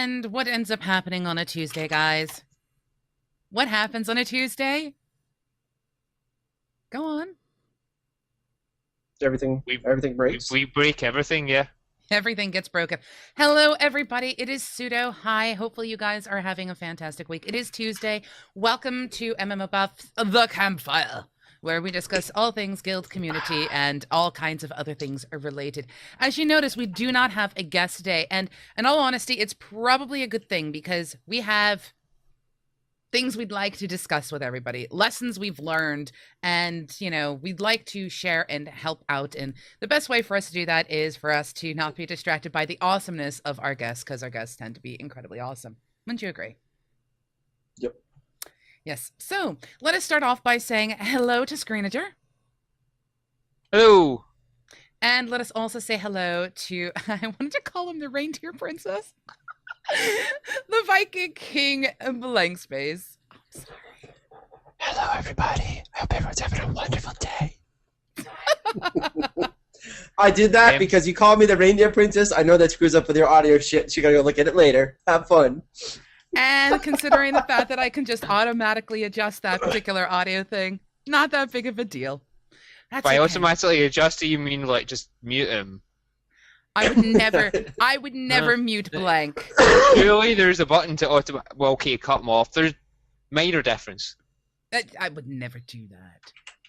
And what ends up happening on a Tuesday, guys? What happens on a Tuesday? Go on. Everything breaks. We break everything, yeah. Everything gets broken. Hello, everybody. It is Pseudo. Hi. Hopefully you guys are having a fantastic week. It is Tuesday. Welcome to MMOBuff, the Campfire, where we discuss all things guild community and all kinds of other things are related. As you notice, we do not have a guest today. And in all honesty, it's probably a good thing because we have things we'd like to discuss with everybody, lessons we've learned, and, you know, we'd like to share and help out. And the best way for us to do that is for us to not be distracted by the awesomeness of our guests, because our guests tend to be incredibly awesome. Wouldn't you agree? Yep. Yes. So let us start off by saying hello to Screenager. Hello. And let us also say hello to, I wanted to call him the reindeer princess. The Viking King RealBlankspace. I'm sorry. Hello, everybody. I hope everyone's having a wonderful day. I did that because you called me the reindeer princess. I know that screws up with your audio shit, so you gotta go look at it later. Have fun. And considering the fact that I can just automatically adjust that particular audio thing, not that big of a deal. That's By okay. automatically adjust, you mean like just mute him? I would never mute Blank. Surely there's a button to well, okay, cut him off. There's minor difference. I would never do that.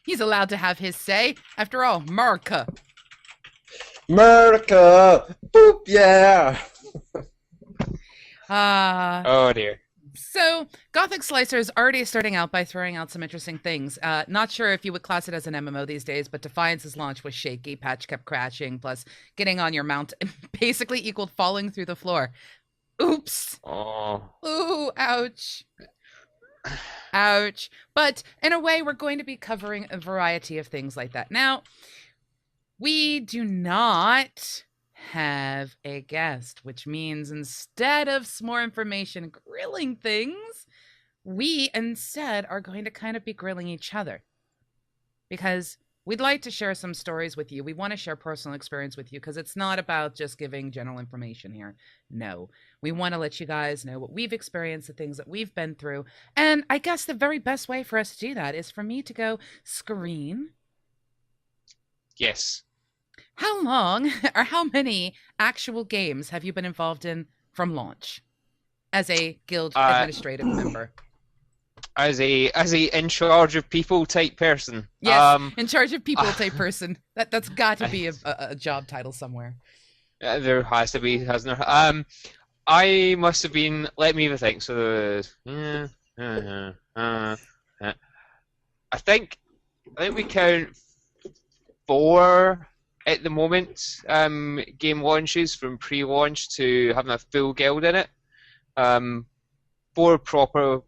He's allowed to have his say. After all, America. America! Boop, yeah! Oh dear. So, Gothic Slicer is already starting out by throwing out some interesting things. Not sure if you would class it as an MMO these days, but Defiance's launch was shaky, patch kept crashing, plus getting on your mount basically equaled falling through the floor. Oops. Oh. Ooh, ouch. Ouch. But in a way, we're going to be covering a variety of things like that. Now, we do not have a guest, which means instead of some more information grilling things, we instead are going to kind of be grilling each other, because we'd like to share some stories with you. We want to share personal experience with you, because it's not about just giving general information here. No, we want to let you guys know what we've experienced, the things that we've been through. And I guess the very best way for us to do that is for me to go, Screen. Yes. How long or how many actual games have you been involved in from launch as a guild administrative member? As a in charge of people type person. Yes, in charge of people type person. That's got to be a job title somewhere. There has to be, hasn't there? I must have been. Let me even think. So, I think we count 4. At the moment, game launches from pre-launch to having a full guild in it. 4 proper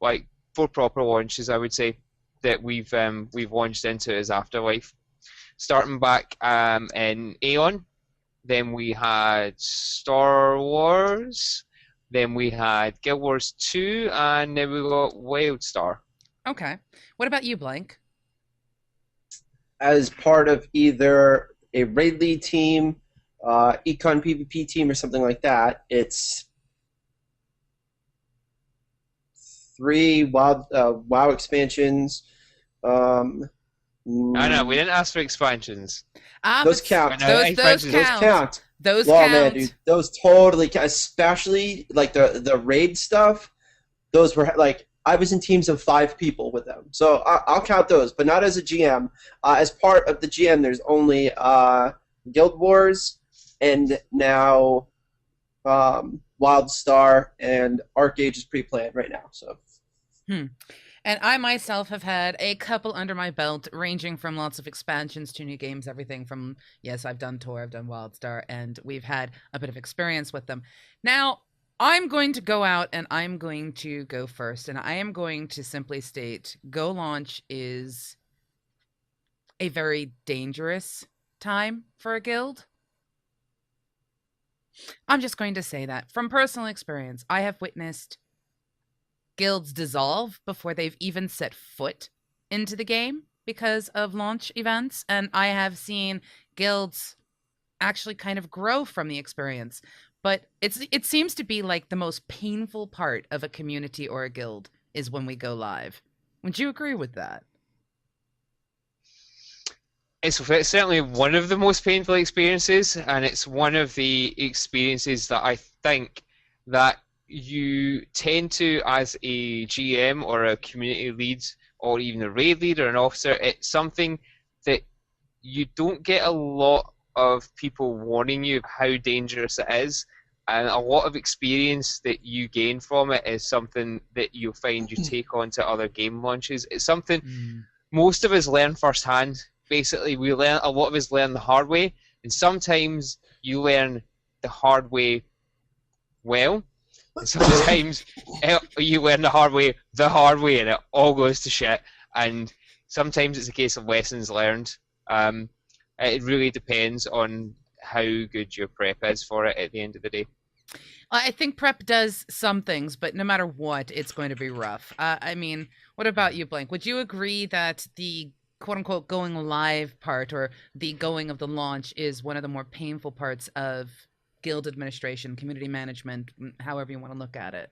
launches, I would say, that we've launched into as Afterlife. Starting back in Aeon, then we had Star Wars, then we had Guild Wars 2, and then we got Wildstar. Okay. What about you, Blank? As part of either a raid lead team, econ PvP team, or something like that, it's 3 WoW expansions. No, we didn't ask for expansions. Those count. Those count. Those count. Man, dude, those totally count. Especially like the raid stuff. Those were like, I was in teams of 5 people with them, so I'll count those, but not as a GM. As part of the GM, there's only Guild Wars, and now Wildstar and Arcade is pre-planned right now. So. And I myself have had a couple under my belt, ranging from lots of expansions to new games, everything from, yes, I've done Tor, I've done Wildstar, and we've had a bit of experience with them. Now, I'm going to go out and I'm going to go first, and I am going to simply state Go Launch is a very dangerous time for a guild. I'm just going to say that. From personal experience, I have witnessed guilds dissolve before they've even set foot into the game because of launch events, and I have seen guilds actually kind of grow from the experience. But it seems to be like the most painful part of a community or a guild is when we go live. Would you agree with that? It's certainly one of the most painful experiences, and it's one of the experiences that I think that you tend to, as a GM or a community lead or even a raid lead or an officer, it's something that you don't get a lot of people warning you of how dangerous it is, and a lot of experience that you gain from it is something that you'll find you take on to other game launches. It's something most of us learn firsthand. Basically, a lot of us learn the hard way, and sometimes you learn the hard way well, and sometimes you learn the hard way, and it all goes to shit, and sometimes it's a case of lessons learned. It really depends on how good your prep is for it at the end of the day. I think prep does some things, but no matter what, it's going to be rough. I mean, what about you, Blank? Would you agree that the quote-unquote going live part or the going of the launch is one of the more painful parts of guild administration, community management, however you want to look at it?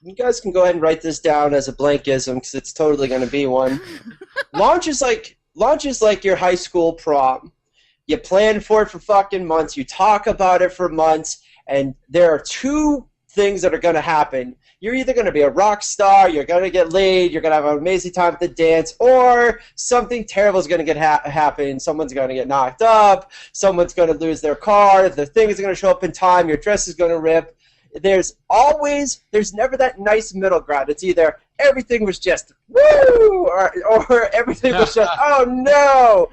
You guys can go ahead and write this down as a blankism because it's totally going to be one. Launch is like your high school prom. You plan for it for fucking months. You talk about it for months, and there are two things that are going to happen. You're either going to be a rock star, you're going to get laid, you're going to have an amazing time at the dance, or something terrible is going to happen. Someone's going to get knocked up, someone's going to lose their car, the thing is going to show up in time, your dress is going to rip. There's never that nice middle ground. It's either everything was just woo, or everything was just, oh no.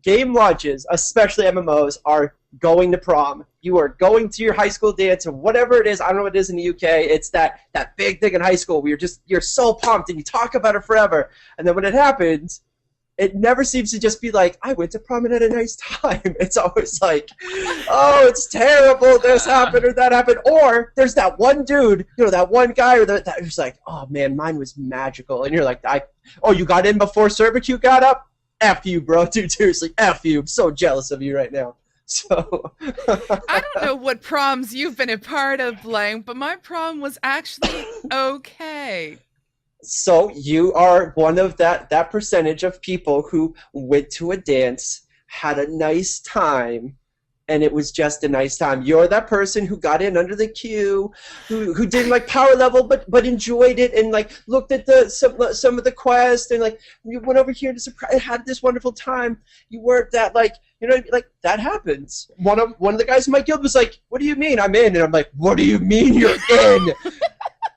Game launches, especially MMOs, are going to prom. You are going to your high school dance or whatever it is. I don't know what it is in the UK. It's that big thing in high school where you're so pumped and you talk about it forever. And then when it happens, it never seems to just be like, I went to prom and had a nice time. It's always like, oh, it's terrible, this happened or that happened. Or there's that one dude, that one guy who's like, oh man, mine was magical. And you're like, you got in before servitude got up? F you, bro. Dude, seriously, F you. I'm so jealous of you right now. So I don't know what proms you've been a part of, Blank, but my prom was actually okay. So you are one of that percentage of people who went to a dance, had a nice time, and it was just a nice time. You're that person who got in under the queue, who didn't like power level, but enjoyed it and like looked at some of the quests and like you went over here to surprise, had this wonderful time. You weren't that like that happens. One of the guys in my guild was like, "What do you mean I'm in?" And I'm like, "What do you mean you're in?"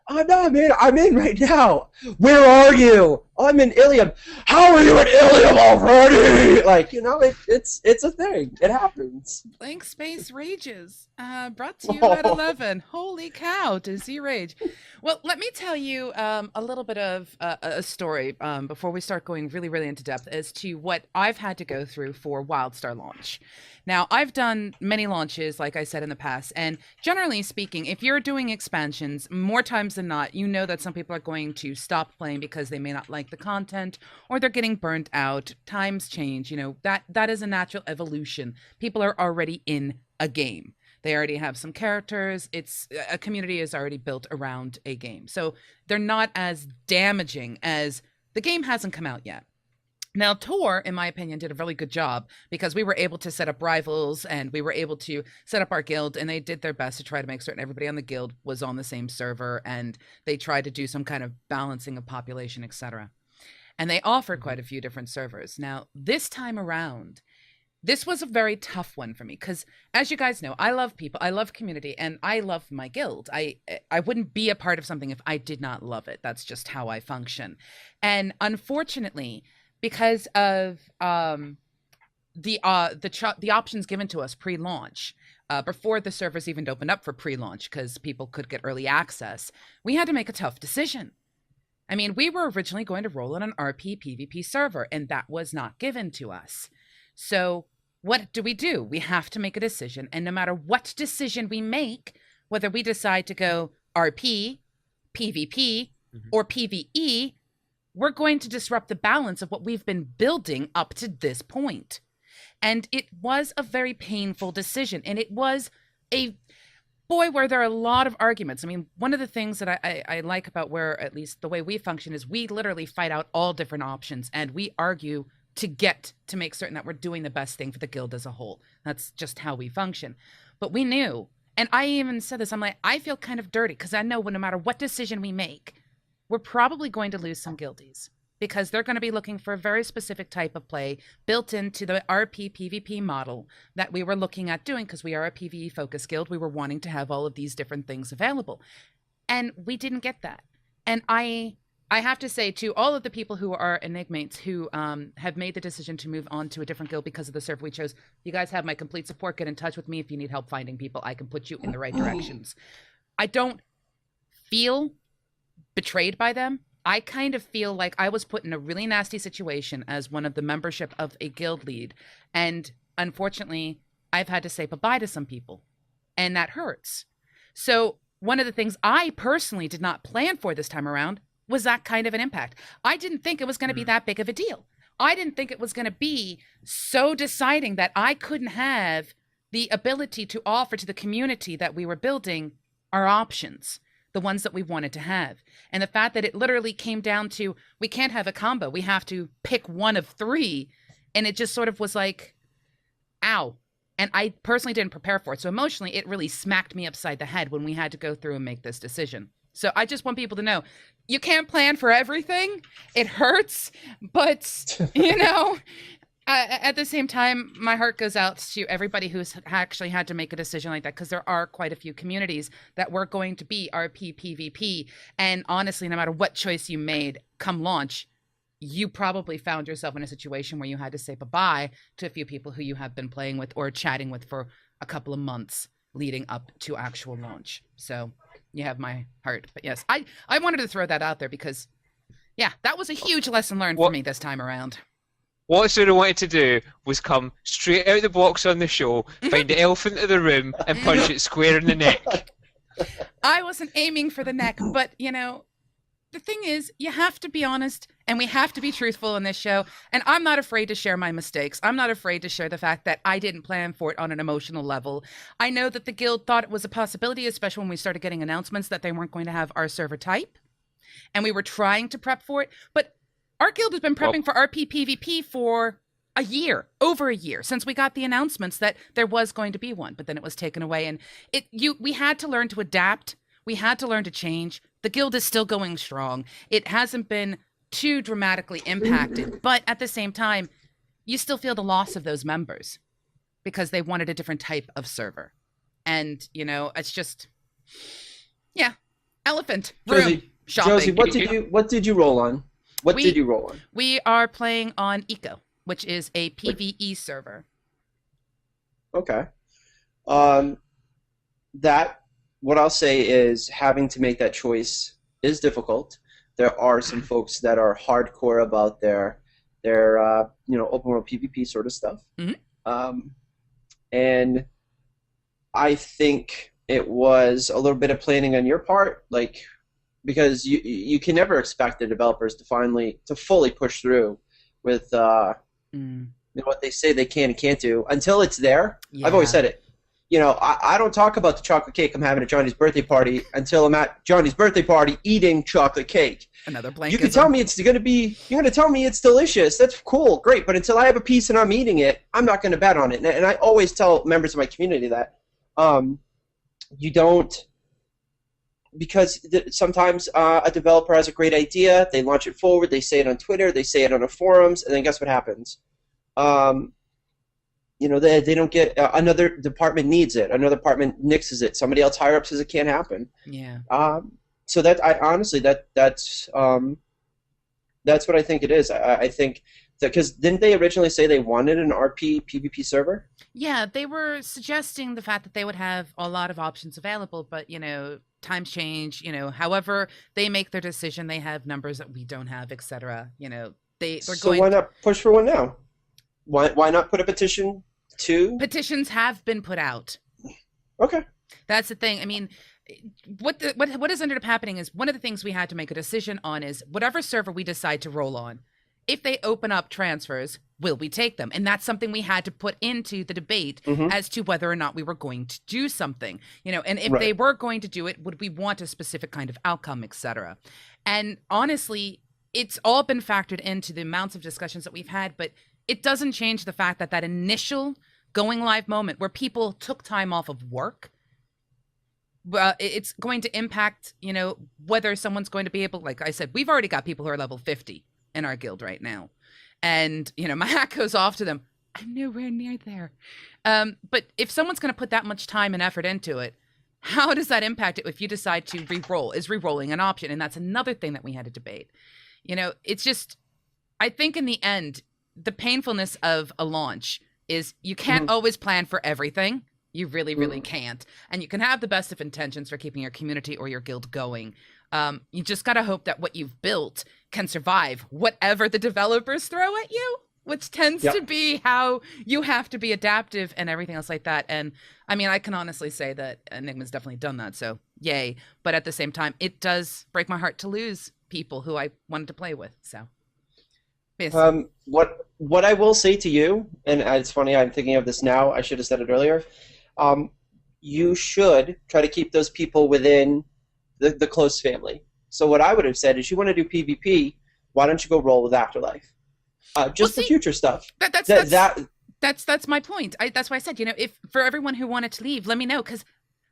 Oh no, man, I'm in right now. Where are you? Oh, I'm in Ilium. How are you in Ilium already? Like, it's a thing. It happens. Blank Space Rages. Brought to you at 11. Holy cow, does he rage? Well, let me tell you a little bit of a story before we start going really, really into depth as to what I've had to go through for WildStar launch. Now, I've done many launches, like I said in the past, and generally speaking, if you're doing expansions, more times than not, you know that some people are going to stop playing because they may not like the content or they're getting burnt out. Times change, that is a natural evolution. People are already in a game. They already have some characters. A community is already built around a game. So they're not as damaging as the game hasn't come out yet. Now, Tor, in my opinion, did a really good job because we were able to set up rivals and we were able to set up our guild, and they did their best to try to make certain everybody on the guild was on the same server, and they tried to do some kind of balancing of population, etc. And they offered quite a few different servers. Now, this time around, this was a very tough one for me because, as you guys know, I love people, I love community, and I love my guild. I wouldn't be a part of something if I did not love it. That's just how I function. And unfortunately, because of the options given to us pre-launch, before the servers even opened up for pre-launch, because people could get early access, we had to make a tough decision. I mean, we were originally going to roll on an RP PvP server, and that was not given to us. So what do? We have to make a decision, and no matter what decision we make, whether we decide to go RP, PvP, or PvE, we're going to disrupt the balance of what we've been building up to this point. And it was a very painful decision. And it was a boy, were there a lot of arguments. I mean, one of the things that I like about where, at least the way we function, is we literally fight out all different options and we argue to make certain that we're doing the best thing for the guild as a whole. That's just how we function. But we knew, and I even said this, I'm like, I feel kind of dirty because I know no matter what decision we make, we're probably going to lose some guildies because they're going to be looking for a very specific type of play built into the RP PvP model that we were looking at doing, because we are a PvE focused guild. We were wanting to have all of these different things available, and we didn't get that. And I have to say to all of the people who are Enigmates who have made the decision to move on to a different guild because of the server we chose, you guys have my complete support. Get in touch with me if you need help finding people. I can put you in the right directions. I don't feel betrayed by them. I kind of feel like I was put in a really nasty situation as one of the membership of a guild lead. And unfortunately, I've had to say bye-bye to some people. And that hurts. So one of the things I personally did not plan for this time around was that kind of an impact. I didn't think it was going to be that big of a deal. I didn't think it was going to be so deciding that I couldn't have the ability to offer to the community that we were building our options, the ones that we wanted to have. And the fact that it literally came down to, we can't have a combo. We have to pick one of three. And it just sort of was like, ow. And I personally didn't prepare for it. So emotionally, it really smacked me upside the head when we had to go through and make this decision. So I just want people to know, you can't plan for everything. It hurts, but at the same time, my heart goes out to everybody who's actually had to make a decision like that, because there are quite a few communities that were going to be RP PvP. And honestly, no matter what choice you made come launch, you probably found yourself in a situation where you had to say bye-bye to a few people who you have been playing with or chatting with for a couple of months leading up to actual launch. So you have my heart. But yes, I wanted to throw that out there because, yeah, that was a huge lesson learned for me this time around. What Pseudo wanted to do was come straight out of the box on the show, find the elephant in the room, and punch it square in the neck. I wasn't aiming for the neck, but, the thing is, you have to be honest, and we have to be truthful in this show. And I'm not afraid to share my mistakes. I'm not afraid to share the fact that I didn't plan for it on an emotional level. I know that the guild thought it was a possibility, especially when we started getting announcements that they weren't going to have our server type. And we were trying to prep for it. But our guild has been prepping for RP PvP for a year, over a year, since we got the announcements that there was going to be one. But then it was taken away. And we had to learn to adapt. We had to learn to change. The guild is still going strong. It hasn't been too dramatically impacted, but at the same time, you still feel the loss of those members because they wanted a different type of server. And, it's just, yeah, elephant room shopping. Josie, what did you roll on? What did you roll on? We are playing on Eco, which is a PvE server. Okay. What I'll say is having to make that choice is difficult. There are some folks that are hardcore about their open world PvP sort of stuff. Mm-hmm. And I think it was a little bit of planning on your part, because you can never expect the developers to fully push through with what they say they can and can't do until it's there. Yeah. I've always said it. I don't talk about the chocolate cake I'm having at Johnny's birthday party until I'm at Johnny's birthday party eating chocolate cake. Another blank. You can tell me you're going to tell me it's delicious. That's cool, great. But until I have a piece and I'm eating it, I'm not going to bet on it. And I always tell members of my community that you don't, because sometimes a developer has a great idea, they launch it forward, they say it on Twitter, they say it on the forums, and then guess what happens? They don't get another department needs it. Another department nixes it. Somebody else higher up says it can't happen. Yeah. So that's what I think it is. I think that because didn't they originally say they wanted an RP PvP server? Yeah, they were suggesting the fact that they would have a lot of options available, but times change. However they make their decision, they have numbers that we don't have, etc. So why not push for one now? Why not put a petition to? Petitions have been put out. Okay. That's the thing. I mean, what has ended up happening is one of the things we had to make a decision on is whatever server we decide to roll on, if they open up transfers, will we take them? And that's something we had to put into the debate as to whether or not we were going to do something, and if they were going to do it, would we want a specific kind of outcome, etc. And honestly, it's all been factored into the amounts of discussions that we've had, but it doesn't change the fact that that initial going live moment where people took time off of work, it's going to impact, whether someone's going to be able, like I said, we've already got people who are level 50 in our guild right now. And, my hat goes off to them. I'm nowhere near there. But if someone's going to put that much time and effort into it, how does that impact it if you decide to re-roll? Is re-rolling an option? And that's another thing that we had to debate. It's just, I think in the end, the painfulness of a launch is you can't always plan for everything. You really, really can't. And you can have the best of intentions for keeping your community or your guild going. You just got to hope that what you've built can survive whatever the developers throw at you, which tends to be how you have to be adaptive and everything else like that. And I mean, I can honestly say that Enigma's definitely done that. So yay. But at the same time, it does break my heart to lose people who I wanted to play with. So yes. What I will say to you, and it's funny, I'm thinking of this now, I should have said it earlier. You should try to keep those people within the close family. So what I would have said is, you want to do PvP, why don't you go roll with Afterlife? Just for future stuff. That's my point. That's why I said, if for everyone who wanted to leave, let me know, because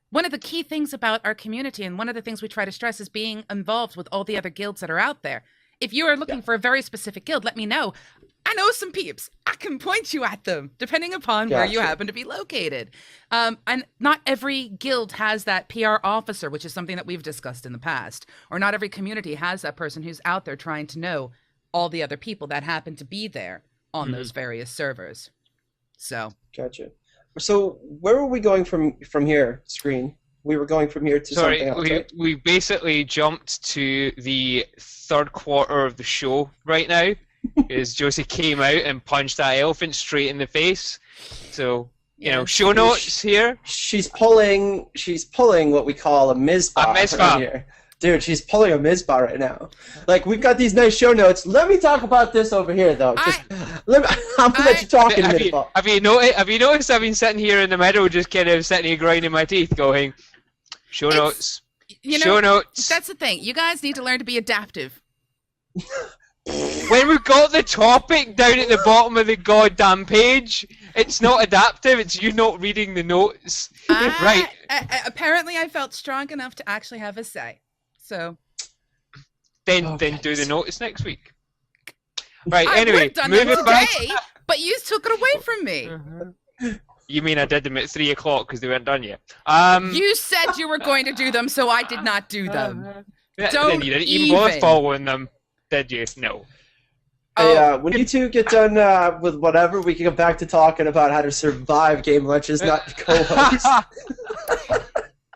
one of the key things about our community, and one of the things we try to stress, is being involved with all the other guilds that are out there. If you are looking for a very specific guild, let me know. I know some peeps. I can point you at them, depending upon where you happen to be located. And not every guild has that PR officer, which is something that we've discussed in the past. Or not every community has that person who's out there trying to know all the other people that happen to be there on those various servers. So. Gotcha. So where are we going from here, Screen? We were going from here to something else, right? We basically jumped to the third quarter of the show right now. Is Josie came out and punched that elephant straight in the face. So, show notes here. She's pulling what we call a Mizpah. Right here. Dude, she's pulling a Mizpah right now. Like, we've got these nice show notes. Let me talk about this over here, though. I'm gonna let you talk in a minute. Have you noticed I've been sitting here in the middle, just kind of sitting here grinding my teeth, going, show notes. Show notes. That's the thing. You guys need to learn to be adaptive. When we've got the topic down at the bottom of the goddamn page, it's not adaptive, it's you not reading the notes. Right. Apparently I felt strong enough to actually have a say. So. Then do the notice next week. Right, anyway, moving back. But you took it away from me. You mean I did them at 3 o'clock because they weren't done yet? You said you were going to do them, so I did not do them. Then you didn't even bother following them. Did you? No. Hey, when you two get done with whatever, we can go back to talking about how to survive game lunches, not co-host.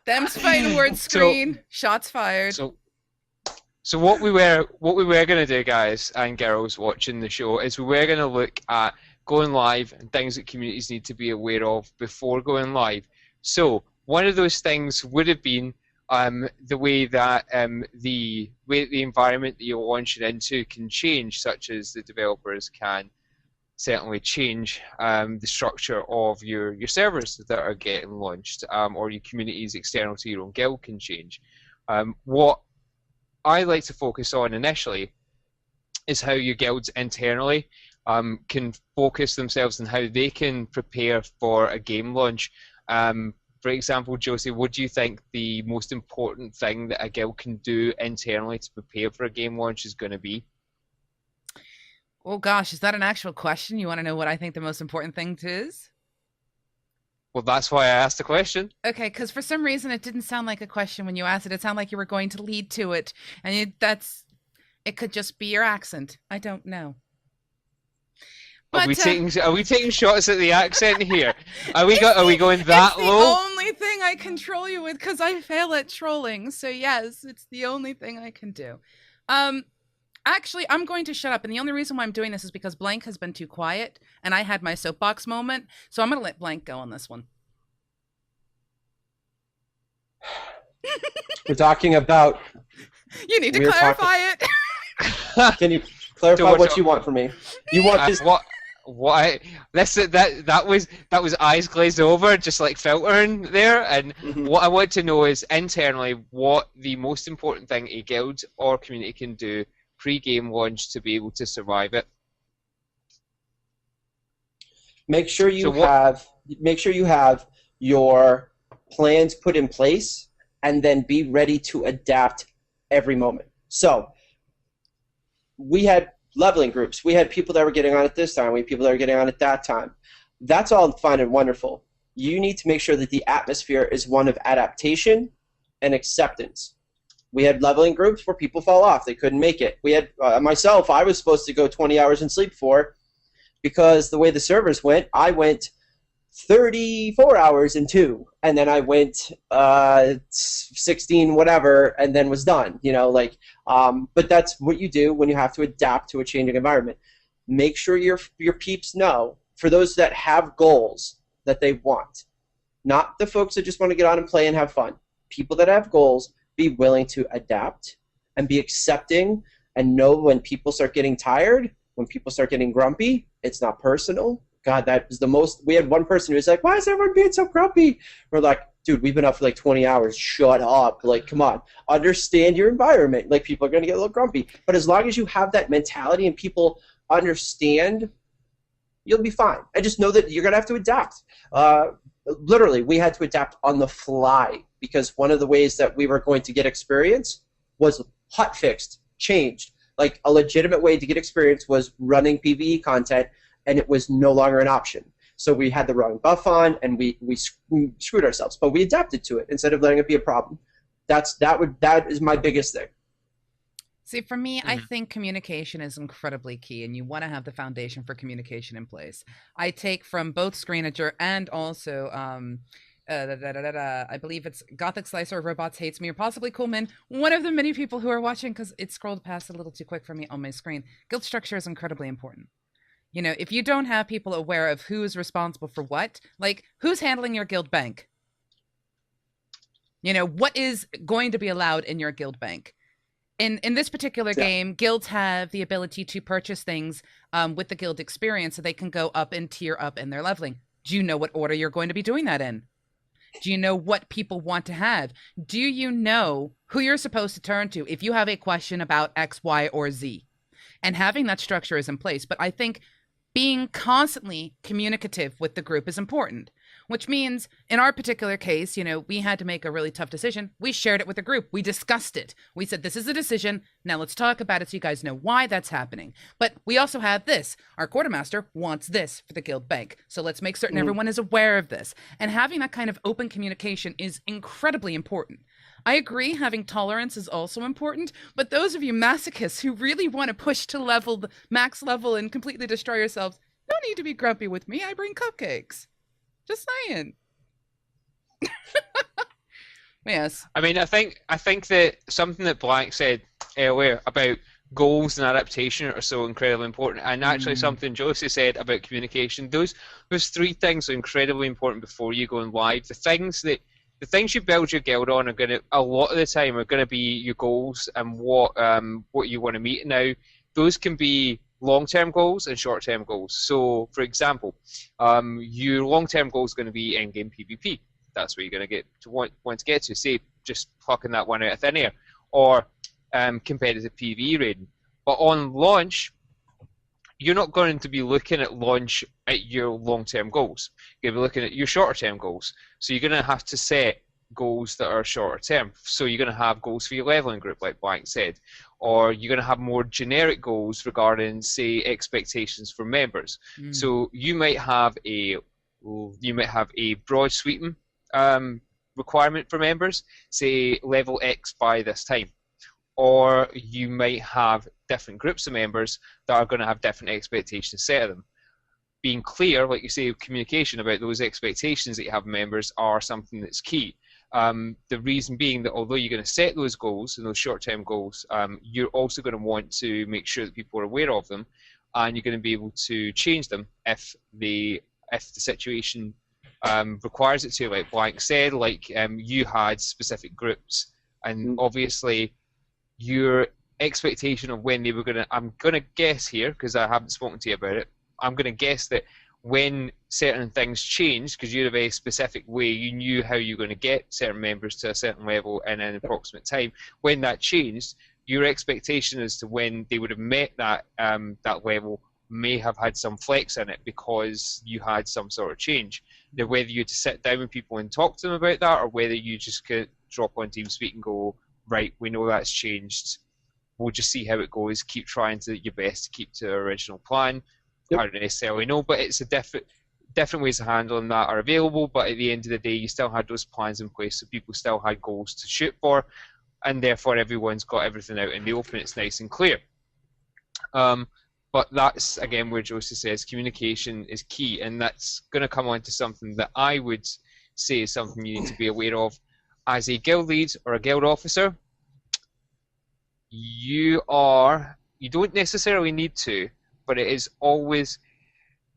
Them's fighting words, Screen. Shots fired. So what we were gonna do, guys and girls watching the show, is we were gonna look at going live and things that communities need to be aware of before going live. So one of those things would have been the way that the environment that you're launching into can change, such as the developers can certainly change the structure of your servers that are getting launched, or your communities external to your own guild can change. What I like to focus on initially is how your guilds internally can focus themselves on how they can prepare for a game launch. For example, Josie, what do you think the most important thing that a guild can do internally to prepare for a game launch is going to be? Oh gosh, is that an actual question? You want to know what I think the most important thing is? Well, that's why I asked the question. Okay, because for some reason it didn't sound like a question when you asked it. It sounded like you were going to lead to it, and it could just be your accent. I don't know. But, are we taking shots at the accent here? Are we going that low? It's the only thing I control you with, because I fail at trolling. So yes, it's the only thing I can do. Actually, I'm going to shut up, and the only reason why I'm doing this is because Blank has been too quiet, and I had my soapbox moment. So I'm going to let Blank go on this one. We're talking about. You need to clarify it. Can you Clarify what what you want from me. You want this? What I listen, that was eyes glazed over, just like filtering there. And what I want to know is internally what the most important thing a guild or community can do pre-game launch to be able to survive it. Make sure you have your plans put in place, and then be ready to adapt every moment. So we had leveling groups. We had people that were getting on at this time. We had people that were getting on at that time. That's all fine and wonderful. You need to make sure that the atmosphere is one of adaptation and acceptance. We had leveling groups where people fell off. They couldn't make it. We had myself, I was supposed to go 20 hours in sleep for, because the way the servers went, I went 34 hours in 2, and then I went 16 whatever, and then was done. But that's what you do when you have to adapt to a changing environment. Make sure your peeps know, for those that have goals that they want, not the folks that just want to get on and play and have fun. People that have goals, be willing to adapt and be accepting, and know when people start getting tired, when people start getting grumpy, it's not personal. God, that was the most. We had one person who was like, "Why is everyone being so grumpy?" We're like, "Dude, we've been up for like 20 hours. Shut up. Like, come on. Understand your environment. Like, people are going to get a little grumpy. But as long as you have that mentality and people understand, you'll be fine. And just know that you're going to have to adapt." Literally, we had to adapt on the fly, because one of the ways that we were going to get experience was hot-fixed, changed. Like, a legitimate way to get experience was running PvE content, and it was no longer an option. So we had the wrong buff on, and we screwed ourselves. But we adapted to it instead of letting it be a problem. That is my biggest thing. See, for me, I think communication is incredibly key, and you want to have the foundation for communication in place. I take from both Screenager and also I believe it's Gothic Slicer of Robots Hates Me, or possibly Coolman, one of the many people who are watching, because it scrolled past a little too quick for me on my screen. Guild structure is incredibly important. If you don't have people aware of who's responsible for what, like, who's handling your guild bank? What is going to be allowed in your guild bank? In this particular game, guilds have the ability to purchase things with the guild experience, so they can go up and tier up in their leveling. Do you know what order you're going to be doing that in? Do you know what people want to have? Do you know who you're supposed to turn to if you have a question about X, Y, or Z? And having that structure is in place. But I think being constantly communicative with the group is important, which means in our particular case, we had to make a really tough decision. We shared it with the group. We discussed it. We said, this is a decision. Now let's talk about it so you guys know why that's happening. But we also have this. Our quartermaster wants this for the guild bank. So let's make certain everyone is aware of this. And having that kind of open communication is incredibly important. I agree, having tolerance is also important, but those of you masochists who really want to push to the max level and completely destroy yourselves, no need to be grumpy with me. I bring cupcakes. Just saying. Yes. I mean, I think that something that Blank said earlier about goals and adaptation are so incredibly important, and actually something Josie said about communication. Those 3 things are incredibly important before you go on live. The things you build your guild on are a lot of the time are gonna be your goals and what you want to meet. Now, those can be long-term goals and short-term goals. So, for example, your long-term goal is going to be endgame PvP. That's where you're going to want to get to. Say, just plucking that one out of thin air, or competitive PvE raiding. But on launch, you're not going to be looking at launch at your long-term goals. You're going to be looking at your shorter-term goals. So you're going to have to set goals that are shorter-term. So you're going to have goals for your leveling group, like Blank said, or you're going to have more generic goals regarding, say, expectations for members. So you might have a broad sweeping requirement for members, say level X by this time. Or you might have different groups of members that are going to have different expectations set of them. Being clear, like you say, communication about those expectations that you have members are something that's key. The reason being that although you're going to set those goals and those short-term goals, you're also going to want to make sure that people are aware of them, and you're going to be able to change them if the situation requires it to. Like Blank said, like you had specific groups, and obviously expectation of when they were going to, I'm going to guess here, because I haven't spoken to you about it, I'm going to guess that when certain things changed, because you had a very specific way, you knew how you were going to get certain members to a certain level in an approximate time. When that changed, your expectation as to when they would have met that that level may have had some flex in it because you had some sort of change. Now, whether you had to sit down with people and talk to them about that, or whether you just could drop on TeamSpeak and go, right, we know that's changed, we'll just see how it goes, keep trying to your best to keep to the original plan. Yep. I don't necessarily know, but it's a different ways of handling that are available, but at the end of the day, you still had those plans in place, so people still had goals to shoot for, and therefore everyone's got everything out in the open, it's nice and clear. But that's, again, where Josie says communication is key, and that's going to come on to something that I would say is something you need to be aware of. As a guild lead or a guild officer, you don't necessarily need to, but it is always,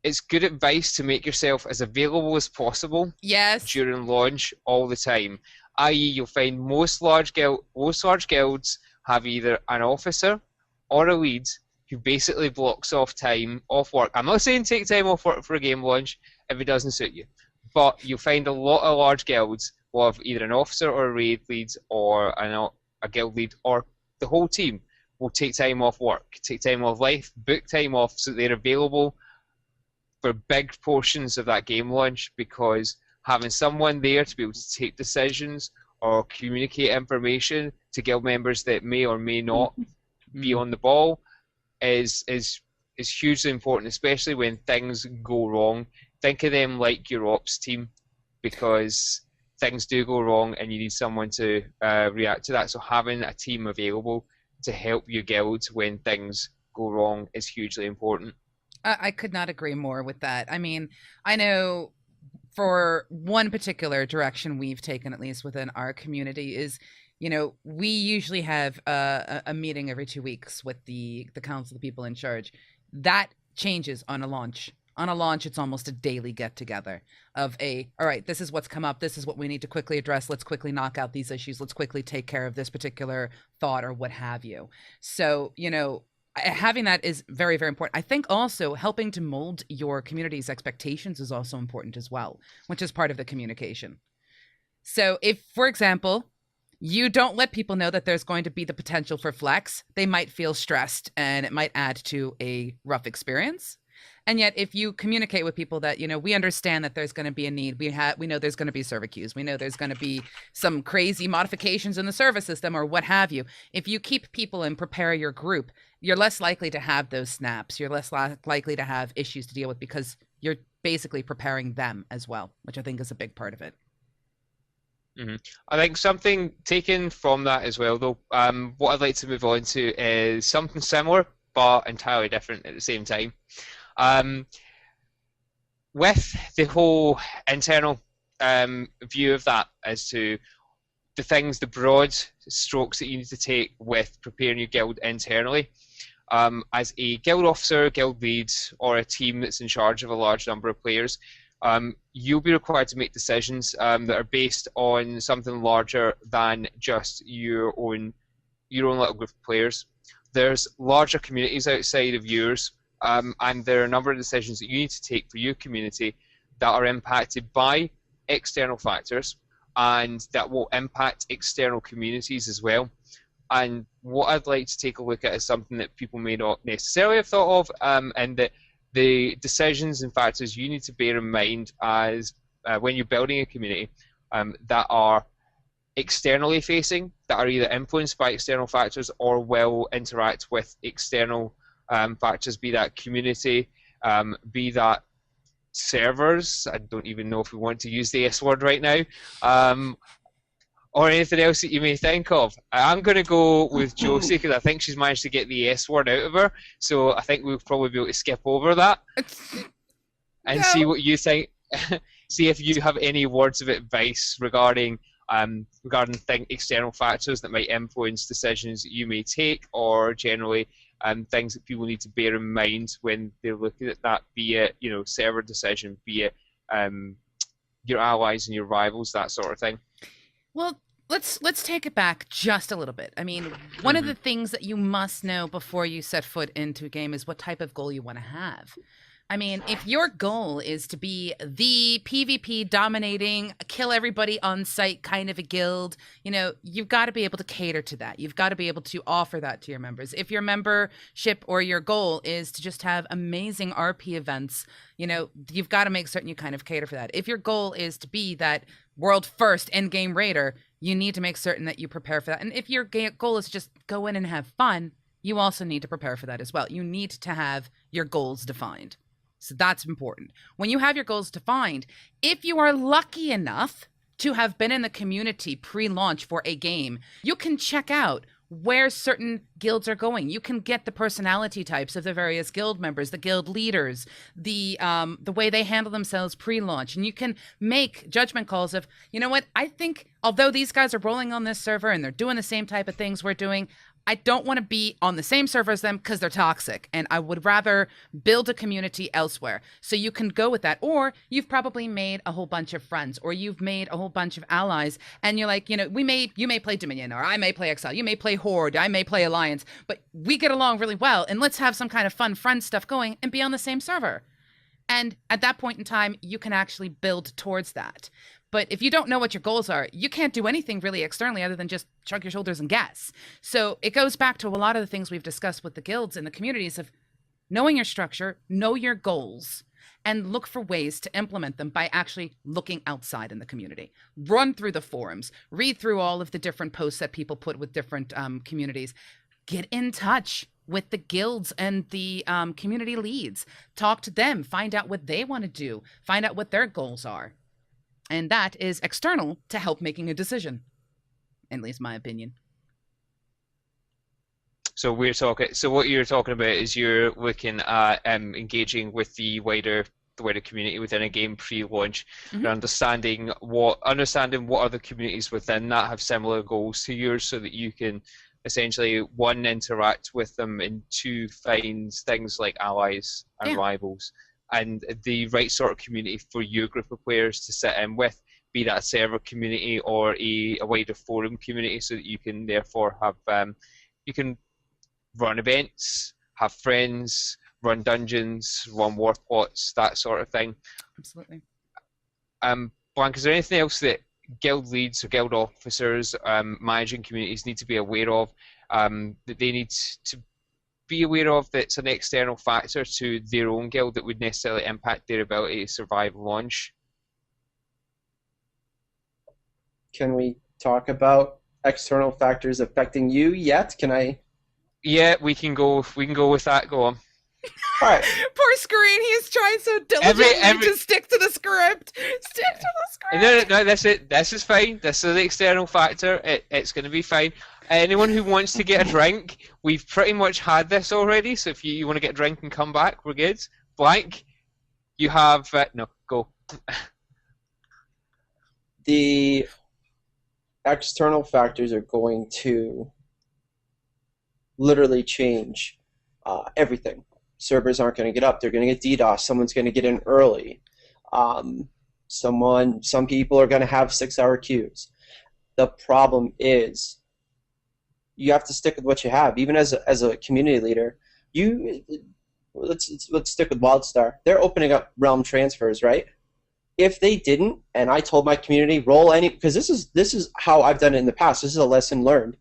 it's good advice to make yourself as available as possible. Yes. During launch all the time. I.e., you'll find most large guilds have either an officer or a lead who basically blocks off time off work. I'm not saying take time off work for a game launch if it doesn't suit you, but you'll find a lot of large guilds will have either an officer or a raid lead or a guild lead, or the whole team will take time off work, take time off life, book time off so they're available for big portions of that game launch, because having someone there to be able to take decisions or communicate information to guild members that may or may not be on the ball is hugely important, especially when things go wrong. Think of them like your ops team, because things do go wrong and you need someone to react to that. So having a team available to help your guilds when things go wrong is hugely important. I could not agree more with that. I mean, I know for one particular direction we've taken, at least within our community, is, you know, we usually have a meeting every 2 weeks with the council, the people in charge. That changes on a launch. On a launch, it's almost a daily get-together of all right, this is what's come up, this is what we need to quickly address, let's quickly knock out these issues, let's quickly take care of this particular thought or what have you. So, you know, having that is very, very important. I think also helping to mold your community's expectations is also important as well, which is part of the communication. So if, for example, you don't let people know that there's going to be the potential for flex, they might feel stressed and it might add to a rough experience. And yet, if you communicate with people that, you know, we understand that there's going to be a need, we know there's going to be server queues, we know there's going to be some crazy modifications in the server system or what have you. If you keep people and prepare your group, you're less likely to have those snaps. You're less likely to have issues to deal with because you're basically preparing them as well, which I think is a big part of it. Mm-hmm. I think something taken from that as well, though, what I'd like to move on to is something similar but entirely different at the same time. With the whole internal view of that as to the things, the broad strokes that you need to take with preparing your guild internally, as a guild officer, guild lead, or a team that's in charge of a large number of players, you'll be required to make decisions that are based on something larger than just your own little group of players. There's larger communities outside of yours, and there are a number of decisions that you need to take for your community that are impacted by external factors and that will impact external communities as well. And what I'd like to take a look at is something that people may not necessarily have thought of, and that the decisions and factors you need to bear in mind as when you're building a community that are externally facing, that are either influenced by external factors or will interact with external factors, be that community, be that servers, I don't even know if we want to use the S word right now, or anything else that you may think of. I'm going to go with Josie because I think she's managed to get the S word out of her, so I think we'll probably be able to skip over that and see what you think. See if you have any words of advice regarding external factors that might influence decisions that you may take, or generally things that people need to bear in mind when they're looking at that, be it, you know, server decision, be it your allies and your rivals, that sort of thing. Well, let's take it back just a little bit. I mean, one of the things that you must know before you set foot into a game is what type of goal you want to have. I mean, if your goal is to be the PvP dominating, kill everybody on site kind of a guild, you know, you've got to be able to cater to that. You've got to be able to offer that to your members. If your membership or your goal is to just have amazing RP events, you know, you've got to make certain you kind of cater for that. If your goal is to be that world first end game raider, you need to make certain that you prepare for that. And if your goal is to just go in and have fun, you also need to prepare for that as well. You need to have your goals defined. So that's important. When you have your goals defined, if you are lucky enough to have been in the community pre-launch for a game, you can check out where certain guilds are going. You can get the personality types of the various guild members, the guild leaders, the way they handle themselves pre-launch, and you can make judgment calls of, you know what, I think although these guys are rolling on this server and they're doing the same type of things we're doing, I don't want to be on the same server as them because they're toxic, and I would rather build a community elsewhere. So you can go with that. Or you've probably made a whole bunch of friends, or you've made a whole bunch of allies, and you're like, you know, you may play Dominion, or I may play Exile, you may play Horde, I may play Alliance, but we get along really well, and let's have some kind of fun friend stuff going and be on the same server. And at that point in time, you can actually build towards that. But if you don't know what your goals are, you can't do anything really externally other than just shrug your shoulders and guess. So it goes back to a lot of the things we've discussed with the guilds and the communities of knowing your structure, know your goals, and look for ways to implement them by actually looking outside in the community. Run through the forums, read through all of the different posts that people put with different communities. Get in touch with the guilds and the community leads. Talk to them, find out what they want to do, find out what their goals are. And that is external to help making a decision, at least my opinion. So what you're talking about is you're looking at engaging with the wider community within a game pre-launch, and understanding what other communities within that have similar goals to yours, so that you can essentially, one, interact with them, and two, find things like allies and rivals, and the right sort of community for your group of players to sit in with, be that a server community or a wider forum community, so that you can therefore have you can run events, have friends, run dungeons, run war plots, that sort of thing. Absolutely. Blank, is there anything else that guild leads or guild officers managing communities need to be aware of, that they need to be aware of, that's an external factor to their own guild that would necessarily impact their ability to survive launch? Can we talk about external factors affecting you yet? Can I? Yeah, we can go with that. Go on. All right. Poor Screen, he's trying so diligently to stick to the script. Stick to the script. No, this is fine. This is the external factor. It's going to be fine. Anyone who wants to get a drink, we've pretty much had this already, so if you want to get a drink and come back, we're good. Blank, you have... no, go. The external factors are going to literally change everything. Servers aren't going to get up. They're going to get DDoS. Someone's going to get in early. Some people are going to have 6-hour queues. The problem is you have to stick with what you have. Even as a community leader, let's stick with WildStar. They're opening up realm transfers, right? If they didn't, and I told my community, roll any, because this is how I've done it in the past. This is a lesson learned.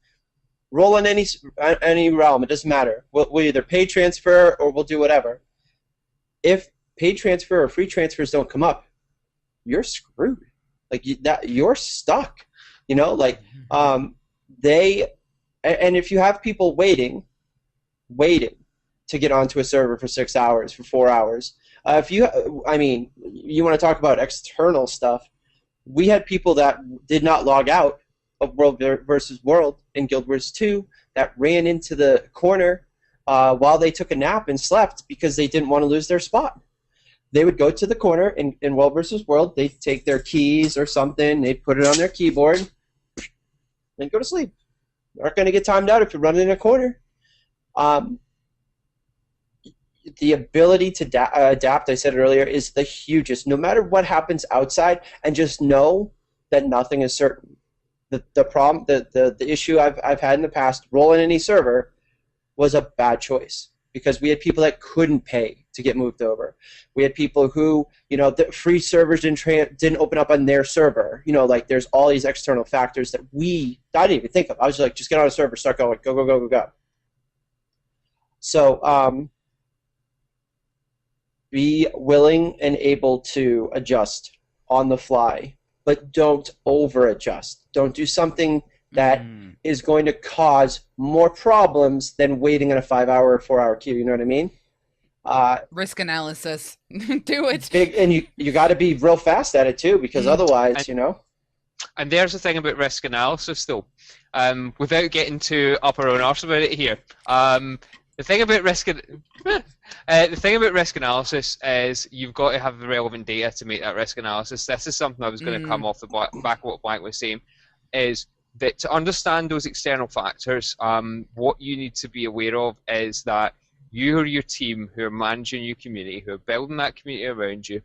Roll in any realm. It doesn't matter. We'll either pay transfer or we'll do whatever. If paid transfer or free transfers don't come up, you're screwed. Like you're stuck. You know, like and if you have people waiting to get onto a server for 6 hours, for 4 hours, you want to talk about external stuff. We had people that did not log out of World versus World in Guild Wars 2 that ran into the corner while they took a nap and slept because they didn't want to lose their spot. They would go to the corner in World versus World, they'd take their keys or something, they'd put it on their keyboard, and go to sleep. You aren't going to get timed out if you're running in a corner. The ability to adapt, I said earlier, is the hugest. No matter what happens outside, and just know that nothing is certain. the problem, the issue I've had in the past, rolling any server, was a bad choice because we had people that couldn't pay to get moved over. We had people who, the free servers didn't open up on their server. Like there's all these external factors that I didn't even think of. I was like, just get on a server, start going, go, go, go, go, go. So be willing and able to adjust on the fly, but don't over-adjust. Don't do something that is going to cause more problems than waiting in a 5-hour or 4-hour queue. You know what I mean? Risk analysis. Do it. Big, and you got to be real fast at it too, because otherwise, And there's the thing about risk analysis, though. Without getting too up our own arse about it here, the thing about risk analysis is you've got to have the relevant data to make that risk analysis. This is something I was going to come off the back of what Blank was saying, is that to understand those external factors, what you need to be aware of is that you or your team who are managing your community, who are building that community around you,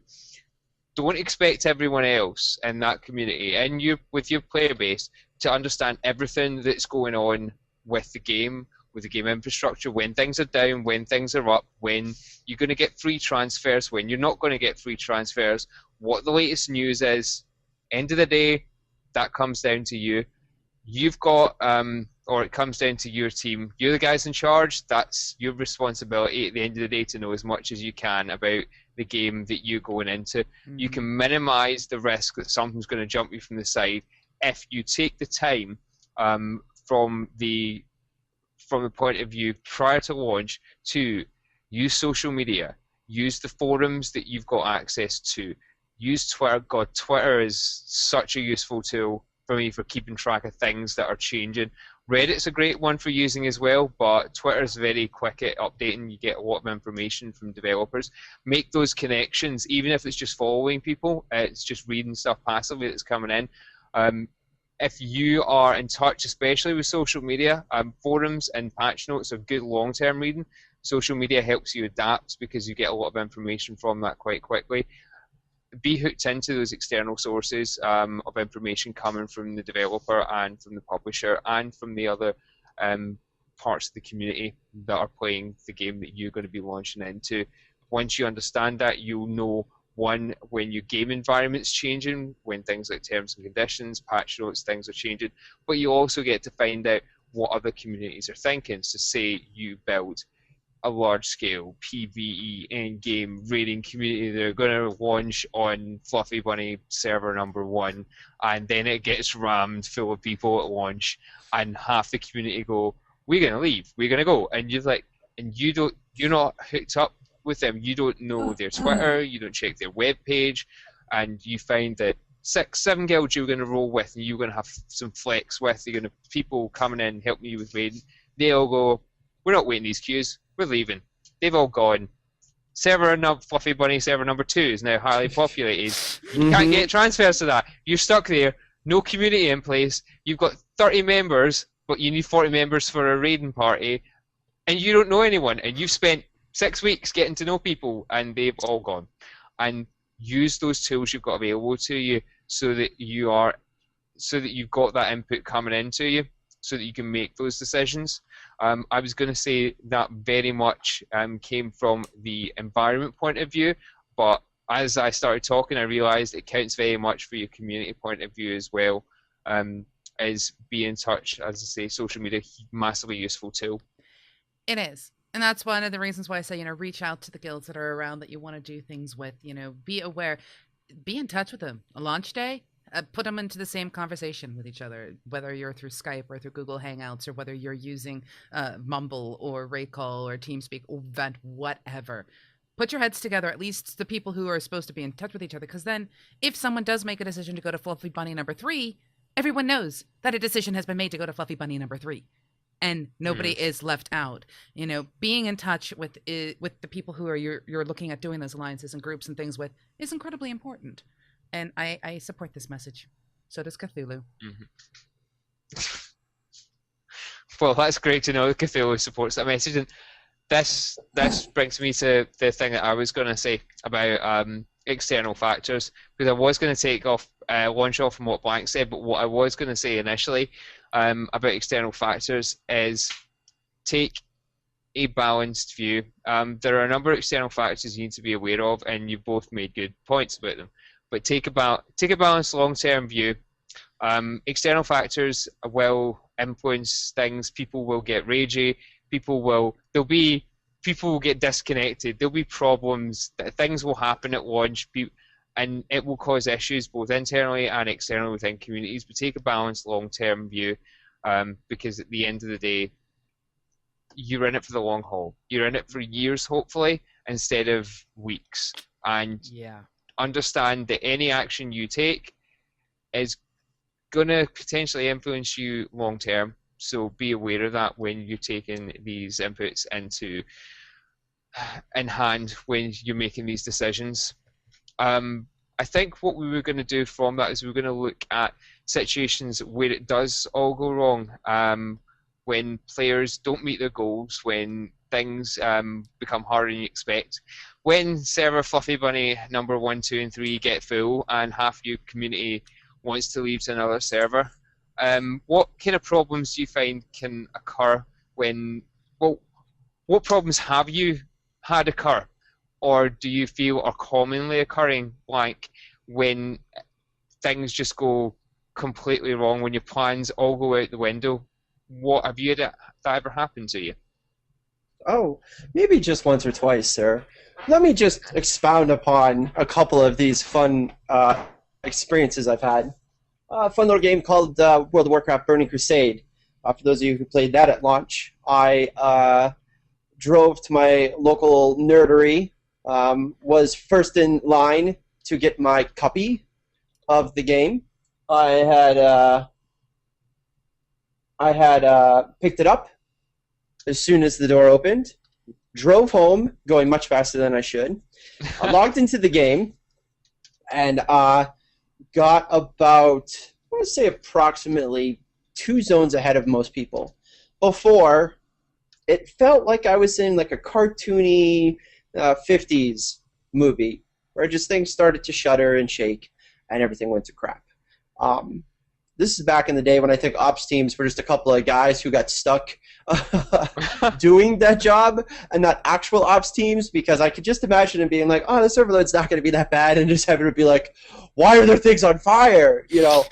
don't expect everyone else in that community and with your player base to understand everything that's going on with the game infrastructure, when things are down, when things are up, when you're going to get free transfers, when you're not going to get free transfers, what the latest news is. End of the day, that comes down to you. You've got, or it comes down to your team. You're the guys in charge. That's your responsibility at the end of the day to know as much as you can about the game that you're going into. You can minimize the risk that something's going to jump you from the side if you take the time from the point of view prior to launch to use social media, use the forums that you've got access to, use Twitter. God, Twitter is such a useful tool for me for keeping track of things that are changing. Reddit's a great one for using as well, but Twitter's very quick at updating. You get a lot of information from developers. Make those connections, even if it's just following people, it's just reading stuff passively that's coming in. If you are in touch, especially with social media, forums and patch notes are good long-term reading. Social media helps you adapt because you get a lot of information from that quite quickly. Be hooked into those external sources of information coming from the developer and from the publisher and from the other parts of the community that are playing the game that you're going to be launching into. Once you understand that, you'll know, one, when your game environment's changing, when things like terms and conditions, patch notes, things are changing, but you also get to find out what other communities are thinking. So say you build a large-scale PvE in-game raiding community. They're going to launch on Fluffy Bunny server number 1, and then it gets rammed full of people at launch, and half the community go, "We're going to leave. We're going to go." And you're not hooked up with them. You don't know their Twitter. You don't check their webpage, and you find that 6-7 guilds you're going to roll with, and you're going to have some flex with. You're going to people coming in helping you with raiding. They all go, "We're not waiting these queues. We're leaving." They've all gone. Fluffy Bunny server number 2 is now highly populated. You can't get transfers to that. You're stuck there. No community in place. You've got 30 members, but you need 40 members for a raiding party, and you don't know anyone. And you've spent 6 weeks getting to know people, and they've all gone. And use those tools you've got available to you so that you've got that input coming into you, so that you can make those decisions. I was going to say that very much came from the environment point of view, but as I started talking, I realised it counts very much for your community point of view as well. Is be in touch, as I say, social media, massively useful tool. It is. And that's one of the reasons why I say, reach out to the guilds that are around that you want to do things with, be aware, be in touch with them. A launch day, put them into the same conversation with each other, whether you're through Skype or through Google Hangouts, or whether you're using Mumble or Raycall or TeamSpeak or Vent, whatever. Put your heads together, at least the people who are supposed to be in touch with each other, because then if someone does make a decision to go to Fluffy Bunny number 3, everyone knows that a decision has been made to go to Fluffy Bunny number 3. And nobody is left out. Being in touch with the people who are you're looking at doing those alliances and groups and things with is incredibly important. And I support this message. So does Cthulhu. Well, that's great to know that Cthulhu supports that message. And this brings me to the thing that I was going to say about external factors, because I was going to take off launch off from what Blank said, but what I was going to say initially about external factors is take a balanced view. There are a number of external factors you need to be aware of, and you've both made good points about them. But take a balanced long-term view. External factors will influence things. People will get ragey. People will get disconnected. There'll be problems. Things will happen at launch, and it will cause issues both internally and externally within communities. But take a balanced long-term view, because at the end of the day, you're in it for the long haul. You're in it for years, hopefully, instead of weeks. And understand that any action you take is going to potentially influence you long term. So be aware of that when you're taking these inputs in hand when you're making these decisions. I think what we were going to do from that is we were going to look at situations where it does all go wrong, when players don't meet their goals, when things become harder than you expect, when server Fluffy Bunny number 1, 2, and 3 get full and half your community wants to leave to another server. What kind of problems do you find can occur when, what problems have you had occur, or do you feel are commonly occurring, Blank, when things just go completely wrong, when your plans all go out the window? What have you had that ever happened to you? Oh, maybe just once or twice, sir. Let me just expound upon a couple of these fun experiences I've had. A fun little game called World of Warcraft Burning Crusade. For those of you who played that at launch, I drove to my local nerdery, was first in line to get my copy of the game. I had picked it up as soon as the door opened, drove home, going much faster than I should. I logged into the game, and got about, I want to say approximately 2 zones ahead of most people. Before, it felt like I was in like a cartoony 50s movie, where just things started to shudder and shake, and everything went to crap. This is back in the day when I think ops teams were just a couple of guys who got stuck doing that job, and not actual ops teams, because I could just imagine it being like, oh, the server load's not going to be that bad, and just having to be like, why are there things on fire? You know,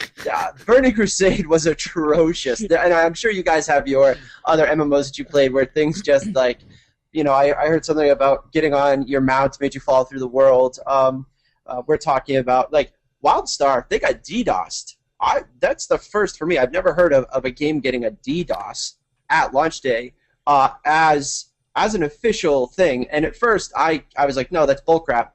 Burning Crusade was atrocious. And I'm sure you guys have your other MMOs that you played where things just like, you know, I heard something about getting on your mount made you fall through the world. We're talking about, like, WildStar, they got DDoSed. That's the first for me. I've never heard of a game getting a DDoS at launch day as an official thing. And at first, I was like, no, that's bullcrap,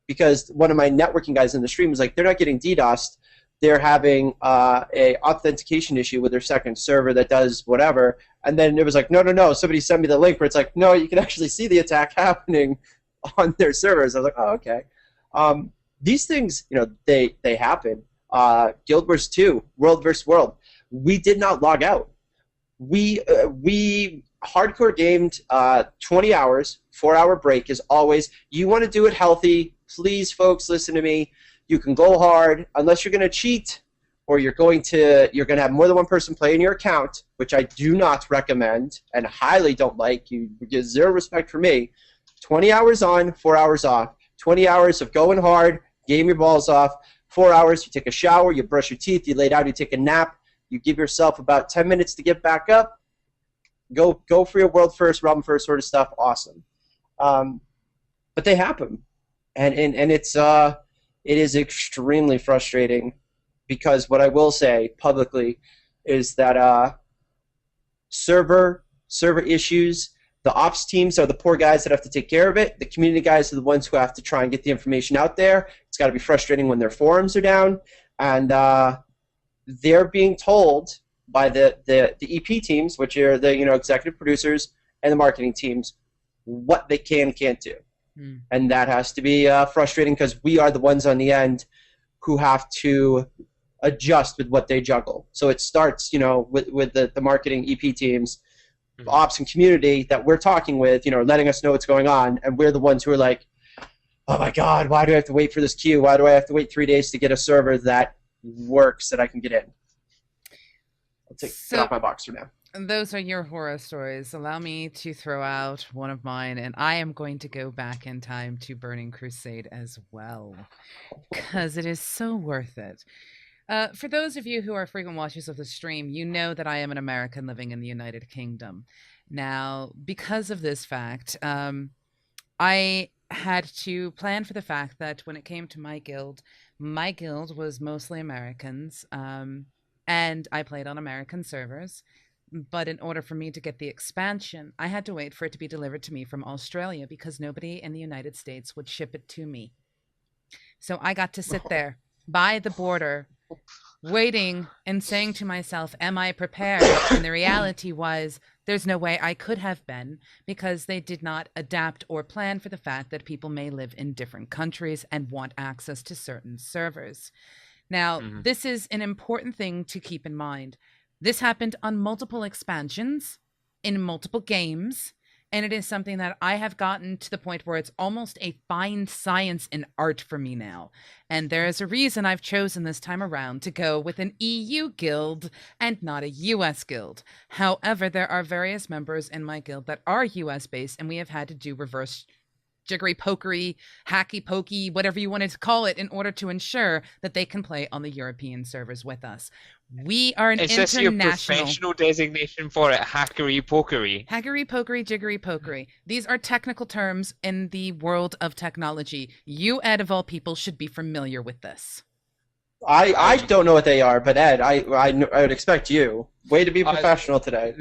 because one of my networking guys in the stream was like, they're not getting DDoSed. They're having a authentication issue with their second server that does whatever. And then it was like, no. Somebody sent me the link where it's like, no, you can actually see the attack happening on their servers. I was like, oh, okay. These things, you know, they happen. Guild Wars 2, World vs. World. We did not log out. We hardcore gamed 20 hours, 4-hour break is always, you want to do it healthy, please folks listen to me, you can go hard, unless you're going to cheat, or you're going to have more than one person play in your account, which I do not recommend, and highly don't like. You get zero respect for me. 20 hours on, 4 hours off. 20 hours of going hard, game your balls off. 4 hours, you take a shower, you brush your teeth, you lay down, you take a nap, you give yourself about 10 minutes to get back up, go for your world first, realm first sort of stuff, awesome. But they happen. And it is extremely frustrating, because what I will say publicly is that server issues, the ops teams are the poor guys that have to take care of it. The community guys are the ones who have to try and get the information out there. It's got to be frustrating when their forums are down, and they're being told by the EP teams, which are the executive producers and the marketing teams, what they can and can't do. And that has to be frustrating, because we are the ones on the end who have to adjust with what they juggle. So it starts, with the marketing EP teams, ops and community that we're talking with, letting us know what's going on, and we're the ones who are like, oh my god, why do I have to wait for this queue? Why do I have to wait 3 days to get a server that works that I can get in? I'll get off my box for now. Those are your horror stories. Allow me to throw out one of mine, and I am going to go back in time to Burning Crusade as well, because it is so worth it. For those of you who are frequent watchers of the stream, you know that I am an American living in the United Kingdom. Now, because of this fact, I had to plan for the fact that when it came to my guild was mostly Americans, and I played on American servers. But in order for me to get the expansion, I had to wait for it to be delivered to me from Australia because nobody in the United States would ship it to me. So I got to sit there by the border, waiting and saying to myself, am I prepared? And the reality was, there's no way I could have been, because they did not adapt or plan for the fact that people may live in different countries and want access to certain servers. Now, this is an important thing to keep in mind. This happened on multiple expansions, in multiple games, and it is something that I have gotten to the point where it's almost a fine science and art for me now. And there is a reason I've chosen this time around to go with an EU guild and not a US guild. However, there are various members in my guild that are US based, and we have had to do reverse jiggery pokery, hacky pokey, whatever you wanted to call it, in order to ensure that they can play on the European servers with us. We are an international... Is this your professional designation for it? Hackery pokery? Hackery pokery, jiggery pokery. These are technical terms in the world of technology. You, Ed, of all people, should be familiar with this. I don't know what they are, but Ed, I would expect you. Way to be professional today.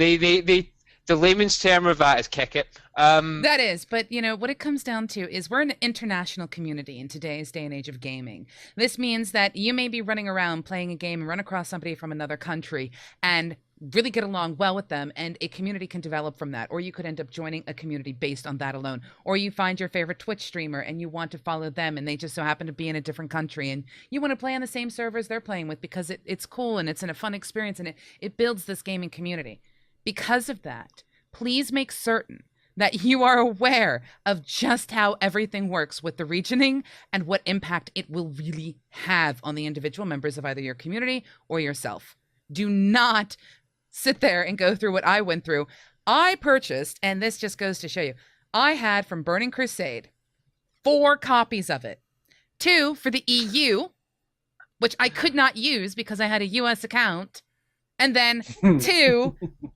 The layman's term of that is kick it. That is, but you know, what it comes down to is we're an international community in today's day and age of gaming. This means that you may be running around playing a game and run across somebody from another country and really get along well with them, and a community can develop from that. Or you could end up joining a community based on that alone. Or you find your favorite Twitch streamer and you want to follow them, and they just so happen to be in a different country, and you want to play on the same servers they're playing with because it's cool and it's a fun experience, and it builds this gaming community. Because of that, please make certain that you are aware of just how everything works with the regioning and what impact it will really have on the individual members of either your community or yourself. Do not sit there and go through what I went through. I purchased, and this just goes to show you, I had from Burning Crusade 4 copies of it. 2 for the EU, which I could not use because I had a US account. And then 2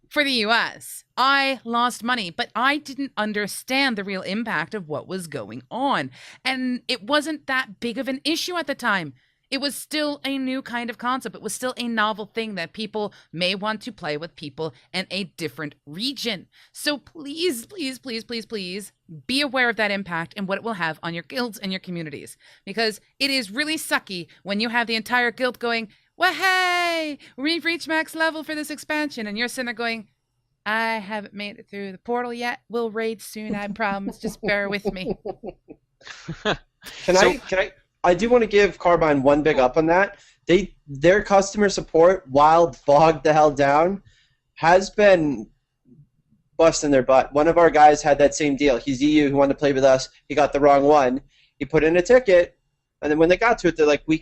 for the US. I lost money, but I didn't understand the real impact of what was going on. And it wasn't that big of an issue at the time. It was still a new kind of concept. It was still a novel thing that people may want to play with people in a different region. So please, please, please, please, please be aware of that impact and what it will have on your guilds and your communities. Because it is really sucky when you have the entire guild going, well, hey, we've reached max level for this expansion. And you're sitting there going, I haven't made it through the portal yet. We'll raid soon, I promise. Just bear with me. I do want to give Carbine one big up on that. Their customer support, while bogged the hell down, has been busting their butt. One of our guys had that same deal. He's EU, who wanted to play with us. He got the wrong one. He put in a ticket. And then when they got to it, they're like, we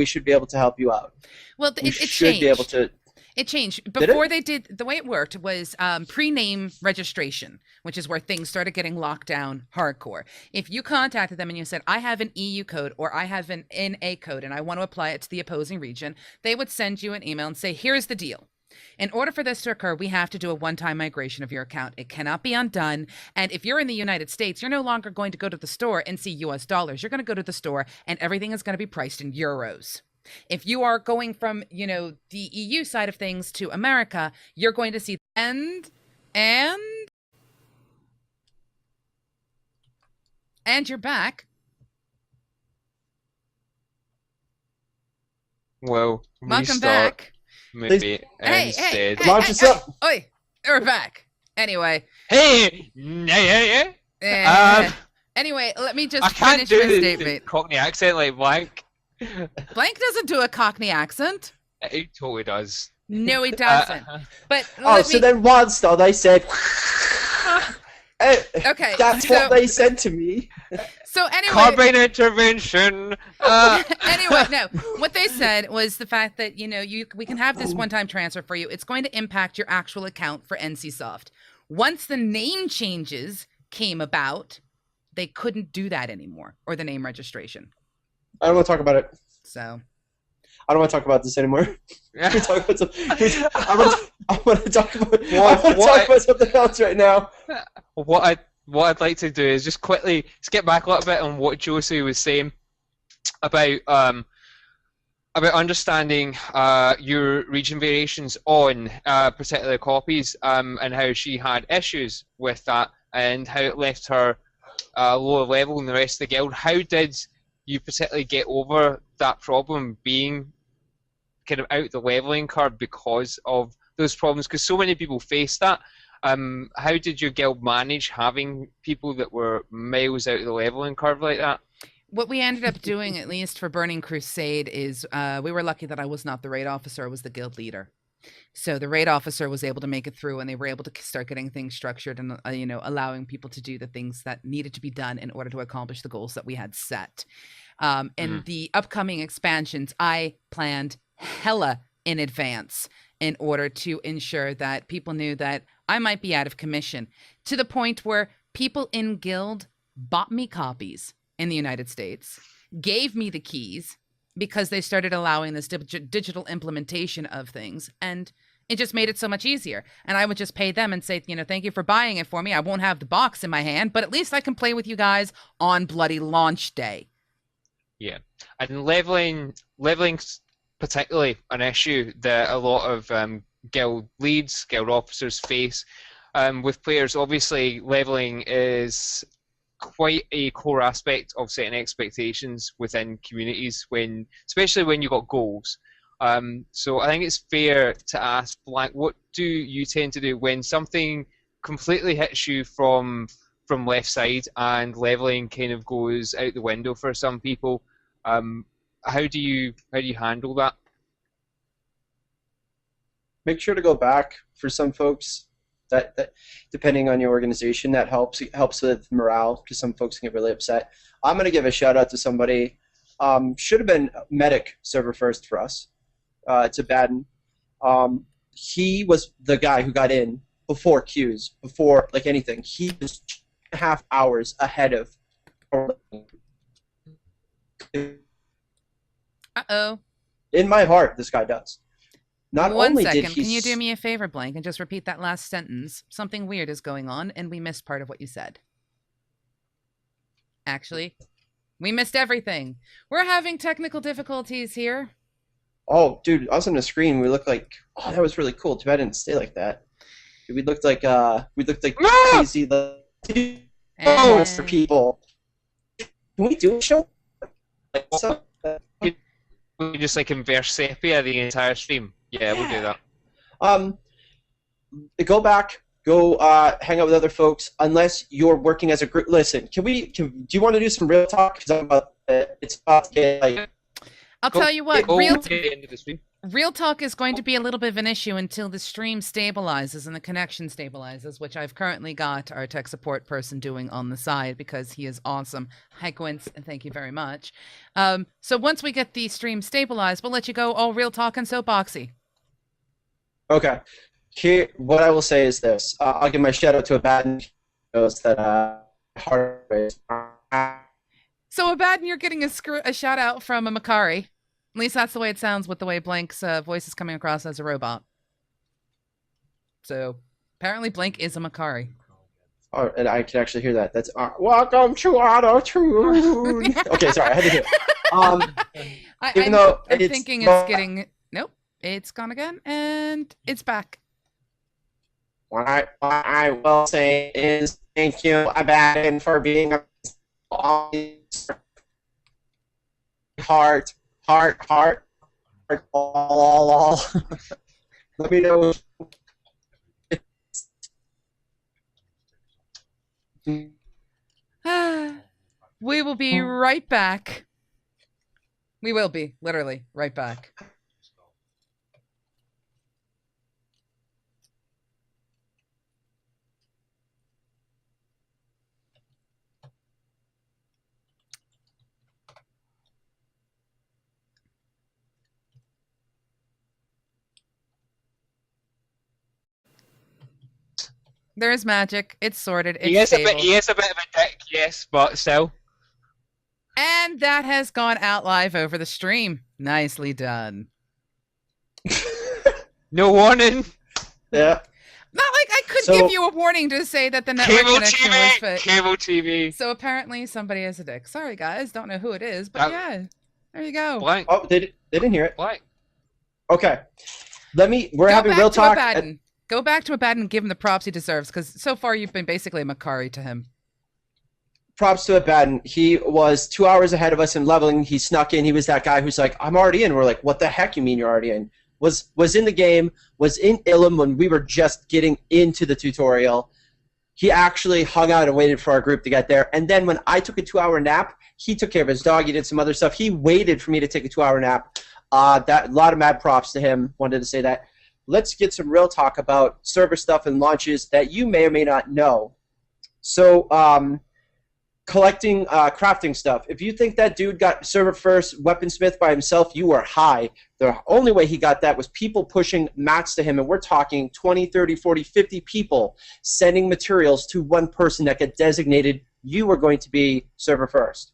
should be able to help you out. Well, it should be able to. It changed. Before they did, the way it worked was pre-name registration, which is where things started getting locked down hardcore. If you contacted them and you said, I have an EU code or I have an NA code and I want to apply it to the opposing region, they would send you an email and say, here's the deal. In order for this to occur, we have to do a one-time migration of your account. It cannot be undone. And if you're in the United States, you're no longer going to go to the store and see US dollars. You're going to go to the store and everything is going to be priced in euros. If you are going from, the EU side of things to America, you're going to see and you're back. Well, welcome back. Maybe instead. Launch us up. Oi, we're back. Anyway. Hey. Anyway, let me just I can't finish do my the statement. Cockney accent like Blank. Blank doesn't do a Cockney accent. He totally does. No, he doesn't. But then once though they said. Okay, that's what they said to me. So anyway, Carbine intervention. anyway, no. What they said was the fact that we can have this one-time transfer for you. It's going to impact your actual account for NCSoft. Once the name changes came about, they couldn't do that anymore, or the name registration. I don't want to talk about it. So I don't want to talk about this anymore. I want to talk about something else right now. What I'd like to do is just quickly skip back a little bit on what Josie was saying about understanding your region variations on particular copies, and how she had issues with that and how it left her lower level than the rest of the guild. How did you particularly get over that problem, being kind of out the leveling curve because of those problems? Because so many people face that. How did your guild manage having people that were miles out of the leveling curve like that? What we ended up doing, at least for Burning Crusade, is we were lucky that I was not the raid officer, I was the guild leader. So the raid officer was able to make it through, and they were able to start getting things structured and allowing people to do the things that needed to be done in order to accomplish the goals that we had set. And the upcoming expansions, I planned hella in advance in order to ensure that people knew that I might be out of commission, to the point where people in guild bought me copies in the United States, gave me the keys, because they started allowing this digital implementation of things, and it just made it so much easier. And I would just pay them and say, thank you for buying it for me. I won't have the box in my hand, but at least I can play with you guys on bloody launch day. Yeah, and leveling's particularly an issue that a lot of guild leads, guild officers face with players. Obviously, leveling is quite a core aspect of setting expectations within communities, especially when you've got goals. So I think it's fair to ask Blank, what do you tend to do when something completely hits you from left side and leveling kind of goes out the window for some people? How do you handle that? Make sure to go back for some folks. That depending on your organization, that helps with morale, because some folks can get really upset. I'm going to give a shout out to somebody. Should have been medic server first for us. To Baden. He was the guy who got in before queues, before like anything. He was 2.5 hours ahead of. Uh-oh. In my heart, this guy does. Not One only second, did he can you do me a favor, Blank, and just repeat that last sentence? Something weird is going on, and we missed part of what you said. Actually, we missed everything. We're having technical difficulties here. Oh, dude, us on the screen, we looked like, oh, that was really cool. Too bad I didn't stay like that. We looked like crazy for people. Can we do a show? Like, so, We just like inverse sepia the entire stream. Yeah, we'll do that. Go back, hang out with other folks. Unless you're working as a group. Listen, do you want to do some real talk? Because it's about to get like. I'll tell you what, real talk is going to be a little bit of an issue until the stream stabilizes and the connection stabilizes, which I've currently got our tech support person doing on the side because he is awesome. Hi, Quince, and thank you very much. So once we get the stream stabilized, we'll let you go all real talk and soapboxy. Okay. Here, what I will say is this. I'll give my shout out to Abaddon. Knows that hard race. So Abaddon, you're getting a shout out from a Makari. At least that's the way it sounds with the way Blank's voice is coming across as a robot. So apparently Blank is a Makari. Oh, and I can actually hear that. That's welcome to Auto-Tune. Okay, sorry, I had to hear it. Even though I'm thinking it's getting... Nope, it's gone again, and it's back. What I will say is thank you, Abaddon, for being a heart, all. Let me know. We will be right back. We will be, literally, right back. There's magic. It's sorted. It's He is stable. he is a bit of a dick, yes, but still. And that has gone out live over the stream. Nicely done. No warning. Yeah. Not like I could So- give you a warning to say that the network Cable connection was TV. fit. Cable TV. So apparently somebody is a dick. Sorry guys, don't know who it is, but That- yeah, there you go. Blank. Oh, they didn't hear it. Blank. Okay. We're Go having back real to talk. Abaddon. Go back to Abaddon and give him the props he deserves, because so far you've been basically a Makari to him. Props to Abaddon. He was 2 hours ahead of us in leveling. He snuck in. He was that guy who's like, I'm already in. We're like, what the heck you mean you're already in? Was in the game, was in Ilum when we were just getting into the tutorial. He actually hung out and waited for our group to get there. And then when I took a 2-hour nap, he took care of his dog. He did some other stuff. He waited for me to take a 2-hour nap. A lot of mad props to him. Wanted to say that. Let's get some real talk about server stuff and launches that you may or may not know. So, collecting crafting stuff. If you think that dude got server first weaponsmith by himself, you are high. The only way he got that was people pushing mats to him, and we're talking 20, 30, 40, 50 people sending materials to one person that got designated you are going to be server first.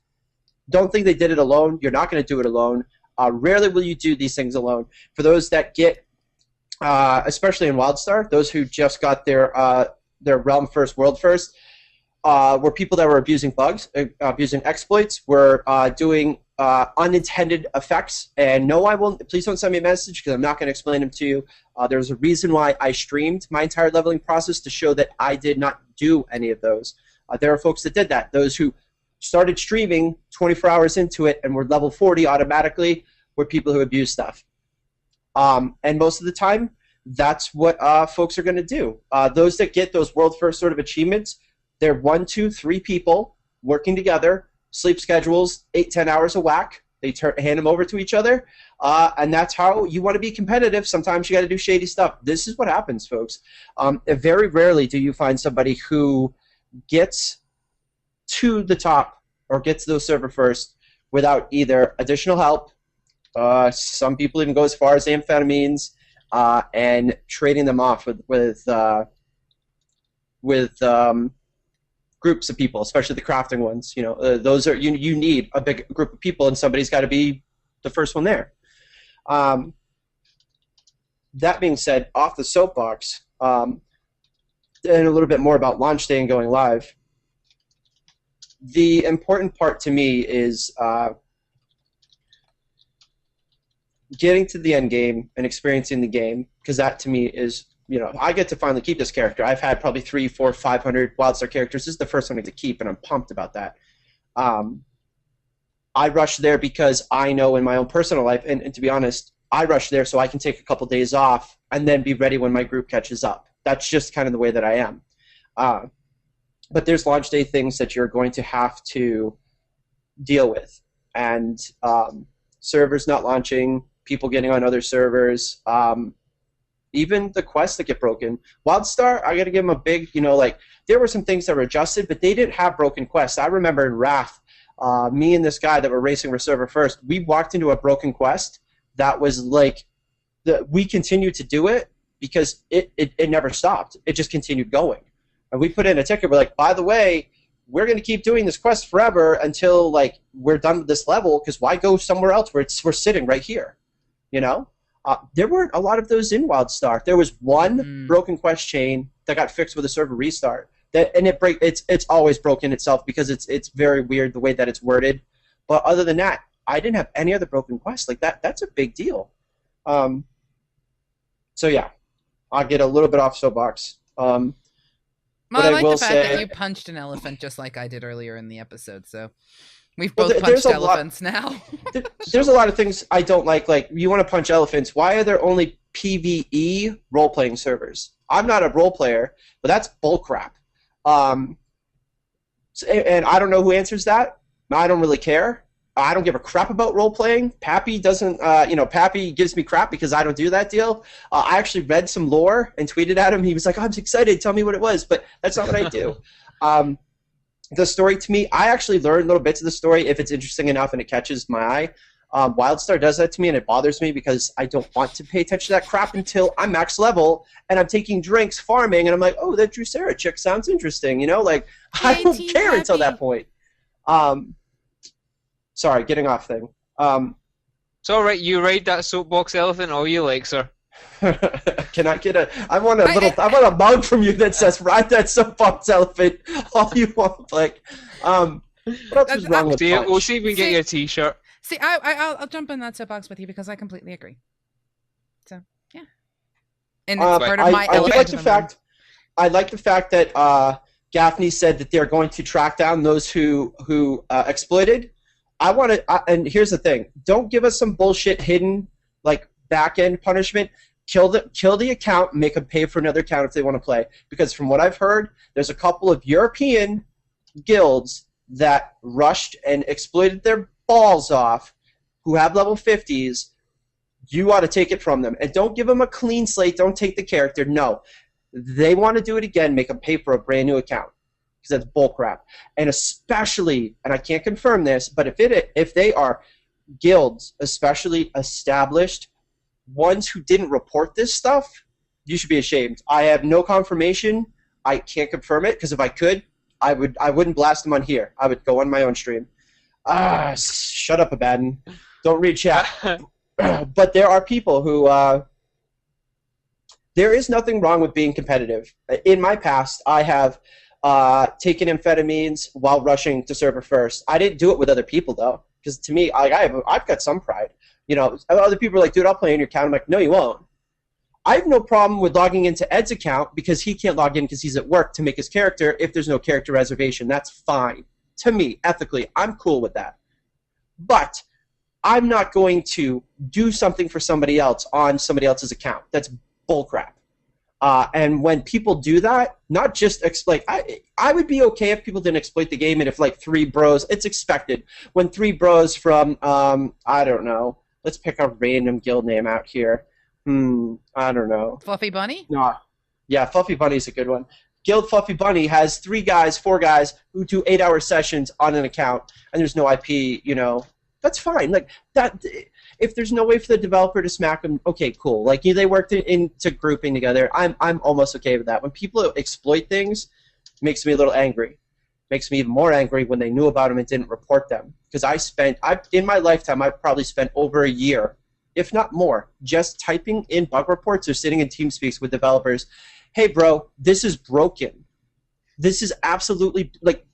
Don't think they did it alone. You're not going to do it alone. Rarely will you do these things alone. For those that get, especially in WildStar, those who just got their realm first, world first, were people that were abusing bugs, abusing exploits, were doing unintended effects. And no, I won't. Please don't send me a message because I'm not going to explain them to you. There's a reason why I streamed my entire leveling process to show that I did not do any of those. There are folks that did that. Those who started streaming 24 hours into it and were level 40 automatically were people who abuse stuff. And most of the time, that's what folks are going to do. Those that get those world first sort of achievements, they're 1, 2, 3 people working together, sleep schedules, 8, 10 hours a whack. They hand them over to each other, and that's how you want to be competitive. Sometimes you got to do shady stuff. This is what happens, folks. Very rarely do you find somebody who gets to the top or gets to those server first without either additional help. Some people even go as far as amphetamines and trading them off with groups of people, especially the crafting ones. You know, those are you need a big group of people, and somebody's got to be the first one there. That being said, off the soapbox, and a little bit more about launch day and going live. The important part to me is getting to the end game and experiencing the game, because that to me is, you know, I get to finally keep this character. I've had probably 300, 400, 500 WildStar characters. This is the first one I get to keep, and I'm pumped about that. I rush there because I know in my own personal life, and to be honest, I rush there so I can take a couple days off and then be ready when my group catches up. That's just kind of the way that I am. But there's launch day things that you're going to have to deal with. And servers not launching, people getting on other servers, even the quests that get broken. WildStar, I got to give them a big, you know, like, there were some things that were adjusted, but they didn't have broken quests. I remember in Wrath, me and this guy that were racing for server first, we walked into a broken quest that was like, we continued to do it because it never stopped. It just continued going. And we put in a ticket. We're like, by the way, we're going to keep doing this quest forever until like we're done with this level, because why go somewhere else where we're sitting right here, you know? There weren't a lot of those in WildStar. There was one broken quest chain that got fixed with a server restart. It's always broken itself because it's very weird the way that it's worded. But other than that, I didn't have any other broken quests like that. That's a big deal. So yeah, I'll get a little bit off soapbox. Well, I like will the fact say- that you punched an elephant just like I did earlier in the episode, so we've both punched there's a lot- elephants now. There's a lot of things I don't like. Like, you want to punch elephants. Why are there only PvE role-playing servers? I'm not a role player, but that's bullcrap. And I don't know who answers that. I don't really care. I don't give a crap about role-playing. Pappy doesn't, Pappy gives me crap because I don't do that deal. I actually read some lore and tweeted at him. He was like, oh, I'm excited. Tell me what it was. But that's not what I do. The story to me, I actually learn little bits of the story if it's interesting enough and it catches my eye. WildStar does that to me, and it bothers me because I don't want to pay attention to that crap until I'm max level and I'm taking drinks, farming, and I'm like, oh, that Drusera chick sounds interesting, you know? Like, I don't care until that point. Sorry, getting off thing. It's alright, you ride that soapbox elephant all you like, sir. Can I get I want a mug from you that says ride that soapbox elephant all you want. Like, what else is wrong with Punch? We'll see if we can get you a t-shirt. See, I'll jump in that soapbox with you because I completely agree. So yeah, and it's part of my. I like the fact that Gaffney said that they're going to track down those who exploited. I want to, and here's the thing: don't give us some bullshit hidden like back end punishment. Kill the account, make them pay for another account if they want to play. Because from what I've heard, there's a couple of European guilds that rushed and exploited their balls off, who have level 50s. You ought to take it from them, and don't give them a clean slate. Don't take the character. No, they want to do it again. Make them pay for a brand new account. Because that's bullcrap. And especially, and I can't confirm this, but if they are guilds, especially established, ones who didn't report this stuff, you should be ashamed. I have no confirmation. I can't confirm it, because if I could, I wouldn't blast them on here. I would go on my own stream. Shut up, Abaddon. Don't read chat. But there are people who... there is nothing wrong with being competitive. In my past, I have... taking amphetamines while rushing to server first. I didn't do it with other people though, because to me, I've got some pride. You know, other people are like, "Dude, I'll play on your account." I'm like, "No, you won't." I have no problem with logging into Ed's account because he can't log in because he's at work to make his character. If there's no character reservation, that's fine. To me, ethically, I'm cool with that. But I'm not going to do something for somebody else on somebody else's account. That's bullcrap. And when people do that, not just I would be okay if people didn't exploit the game, and if like 3 bros, it's expected. When 3 bros from I don't know, let's pick a random guild name out here. I don't know. Fluffy Bunny? No, yeah, Fluffy Bunny's a good one. Guild Fluffy Bunny has 3 guys, 4 guys who do 8-hour sessions on an account, and there's no IP. You know, that's fine. Like that. If there's no way for the developer to smack them, okay, cool. Like they worked into grouping together. I'm almost okay with that. When people exploit things, it makes me a little angry. Makes me even more angry when they knew about them and didn't report them. Because in my lifetime, I've probably spent over a year, if not more, just typing in bug reports or sitting in TeamSpeaks with developers. Hey, bro, this is broken. This is absolutely like.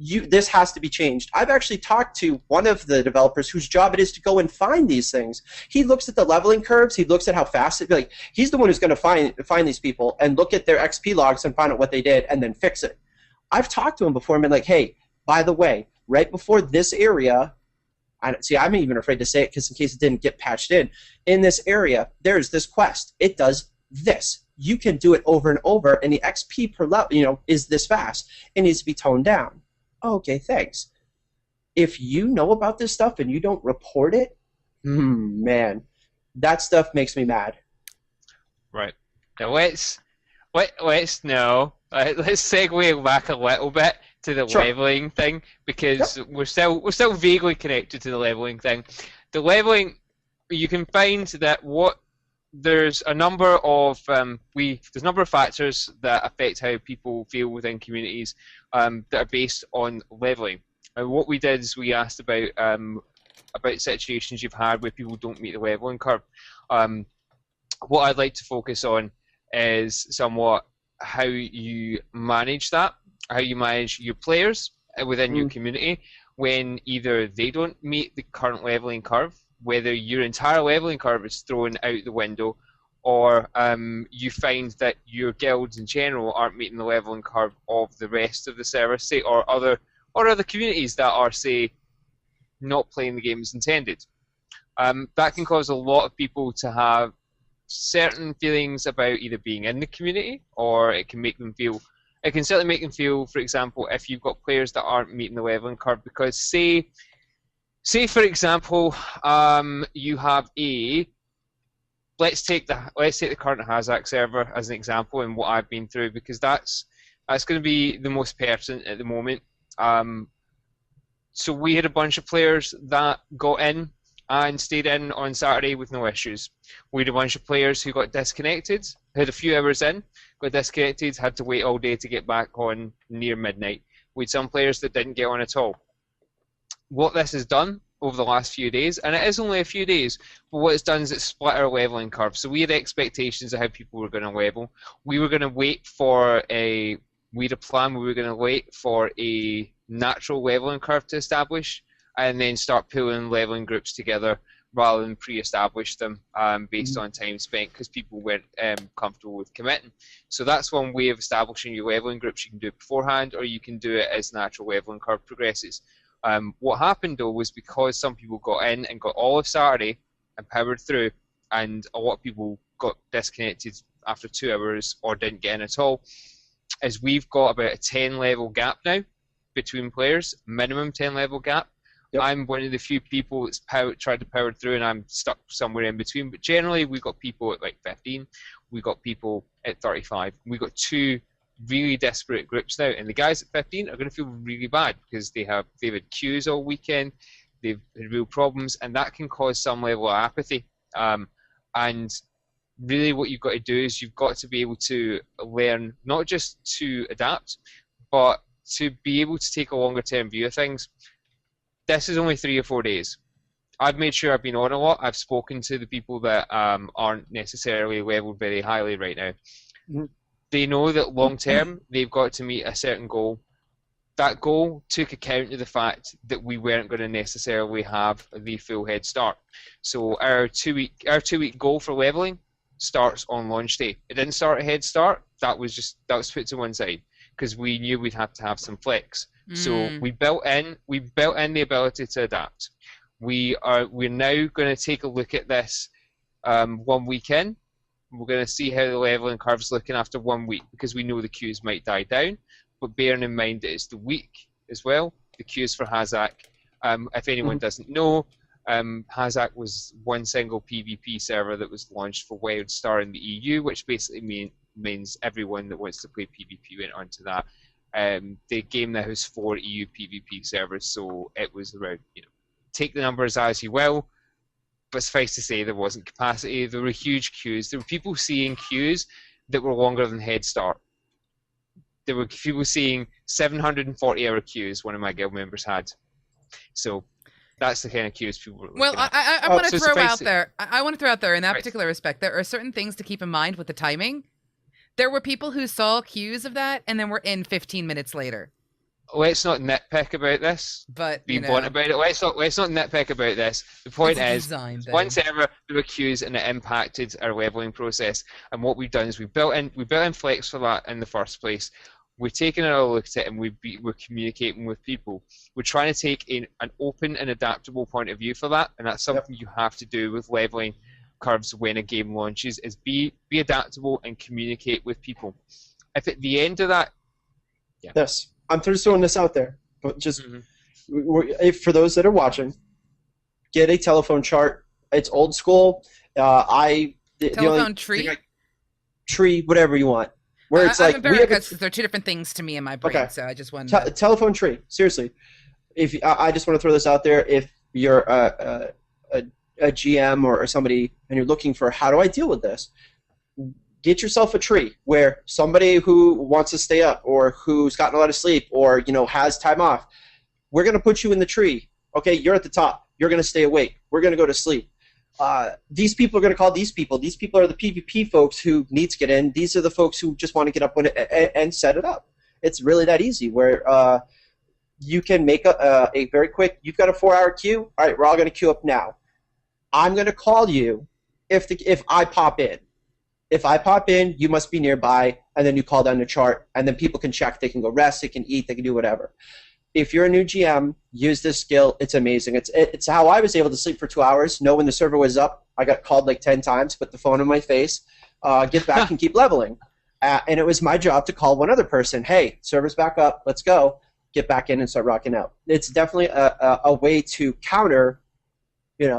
This has to be changed. I've actually talked to one of the developers whose job it is to go and find these things. He looks at the leveling curves. He looks at how fast he's the one who's going to find these people and look at their XP logs and find out what they did and then fix it. I've talked to him before and been like, hey, by the way, right before this area, I'm even afraid to say it because in case it didn't get patched in this area, there's this quest. It does this. You can do it over and over, and the XP per level, is this fast. It needs to be toned down. Okay, thanks. If you know about this stuff and you don't report it, man, that stuff makes me mad. Right. Now let's segue back a little bit to the leveling thing, because we're still vaguely connected to the leveling thing. The leveling, you can find that there's a number of factors that affect how people feel within communities that are based on leveling. And what we did is we asked about situations you've had where people don't meet the leveling curve. What I'd like to focus on is somewhat how you manage that, how you manage your players within your community when either they don't meet the current leveling curve, whether your entire leveling curve is thrown out the window, or you find that your guilds in general aren't meeting the leveling curve of the rest of the server, say, or other communities that are, say, not playing the game as intended. That can cause a lot of people to have certain feelings about either being in the community, or it can make them feel. It can certainly make them feel, for example, if you've got players that aren't meeting the leveling curve, because say for example, you have let's take the current Hazak server as an example, and what I've been through, because that's going to be the most pertinent at the moment. So we had a bunch of players that got in and stayed in on Saturday with no issues. We had a bunch of players who got disconnected, had a few hours in, got disconnected, had to wait all day to get back on near midnight. We had some players that didn't get on at all. What this has done over the last few days, and it is only a few days, but what it's done is it's split our leveling curve. So we had expectations of how people were going to level. We were going to wait for we had a plan where we were going to wait for a natural leveling curve to establish, and then start pulling leveling groups together rather than pre-establish them based on time spent, because people weren't comfortable with committing. So that's one way of establishing your leveling groups. You can do it beforehand, or you can do it as natural leveling curve progresses. What happened though was, because some people got in and got all of Saturday and powered through, and a lot of people got disconnected after 2 hours or didn't get in at all, is we've got about a 10 level gap now between players, minimum 10 level gap. Yep. I'm one of the few people that's tried to power through, and I'm stuck somewhere in between. But generally, we've got people at like 15, we've got people at 35. We've got 2 really desperate groups now, and the guys at 15 are going to feel really bad because they've had queues all weekend, they've had real problems, and that can cause some level of apathy. And really, what you've got to do is you've got to be able to learn not just to adapt, but to be able to take a longer term view of things. This is only 3 or 4 days. I've made sure I've been on a lot. I've spoken to the people that aren't necessarily leveled very highly right now. Mm-hmm. They know that long term they've got to meet a certain goal. That goal took account of the fact that we weren't going to necessarily have the full head start. So our 2 week goal for leveling starts on launch day. It didn't start a head start. That was put to one side because we knew we'd have to have some flex. So we built in the ability to adapt. We're now going to take a look at this 1 week in. We're going to see how the leveling curve's looking after 1 week, because we know the queues might die down. But bearing in mind that it's the week as well, the queues for Hazak. If anyone doesn't know, Hazak was one single PvP server that was launched for WildStar in the EU, which basically means everyone that wants to play PvP went onto that. The game now has 4 EU PvP servers, so it was around, take the numbers as you will, but suffice to say there wasn't capacity. There were huge queues. There were people seeing queues that were longer than Head Start. There were people seeing 740-hour queues, one of my guild members had. So that's the kind of queues people were looking at. I want to throw out there, I want to throw out there in that particular respect, there are certain things to keep in mind with the timing. There were people who saw queues of that and then were in 15 minutes later. Let's not nitpick about this. But be blunt about it. Let's not nitpick about this. The point is, one server there were queues and it impacted our leveling process. And what we've done is we built in flex for that in the first place. We've taken a look at it and we're communicating with people. We're trying to take an open and adaptable point of view for that, and that's something you have to do with leveling curves when a game launches, is be adaptable and communicate with people. If at the end of that, yes, I'm just throwing this out there, but just if for those that are watching, get a telephone chart. It's old school. Telephone tree, whatever you want. Where it's I'm embarrassed because there are 2 different things to me in my brain, so I just wanted telephone tree. Seriously, if I just want to throw this out there, if you're a GM or somebody and you're looking for how do I deal with this, get yourself a tree where somebody who wants to stay up or who's gotten a lot of sleep or has time off, we're going to put you in the tree. Okay, you're at the top. You're going to stay awake. We're going to go to sleep. These people are going to call these people. These people are the PvP folks who need to get in. These are the folks who just want to get up and set it up. It's really that easy where you can make a very quick, you've got a 4-hour queue. All right, we're all going to queue up now. I'm going to call you if I pop in. If I pop in, you must be nearby, and then you call down the chart, and then people can check. They can go rest, they can eat, they can do whatever. If you're a new GM, use this skill. It's amazing. It's how I was able to sleep for 2 hours, know when the server was up. I got called like 10 times, put the phone in my face, get back and keep leveling. And it was my job to call one other person. Hey, server's back up. Let's go. Get back in and start rocking out. It's definitely a way to counter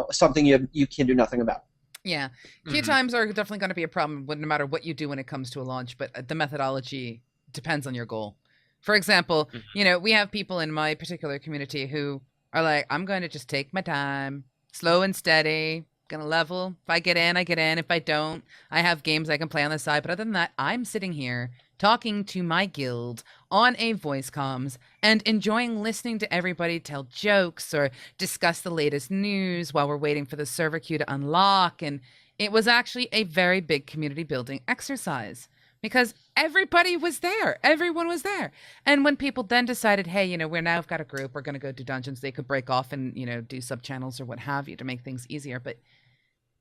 something you can do nothing about. Yeah. Queue times are definitely going to be a problem no matter what you do when it comes to a launch, but the methodology depends on your goal. For example, we have people in my particular community who are like, I'm going to just take my time. slow and steady. Gonna level. If I get in, I get in. If I don't, I have games I can play on the side. But other than that, I'm sitting here talking to my guild on a voice comms and enjoying listening to everybody tell jokes or discuss the latest news while we're waiting for the server queue to unlock. And it was actually a very big community building exercise because everybody was there. Everyone was there. And when people then decided, hey, we're now got a group, we're going to go do dungeons, they could break off and, do sub channels or what have you to make things easier. But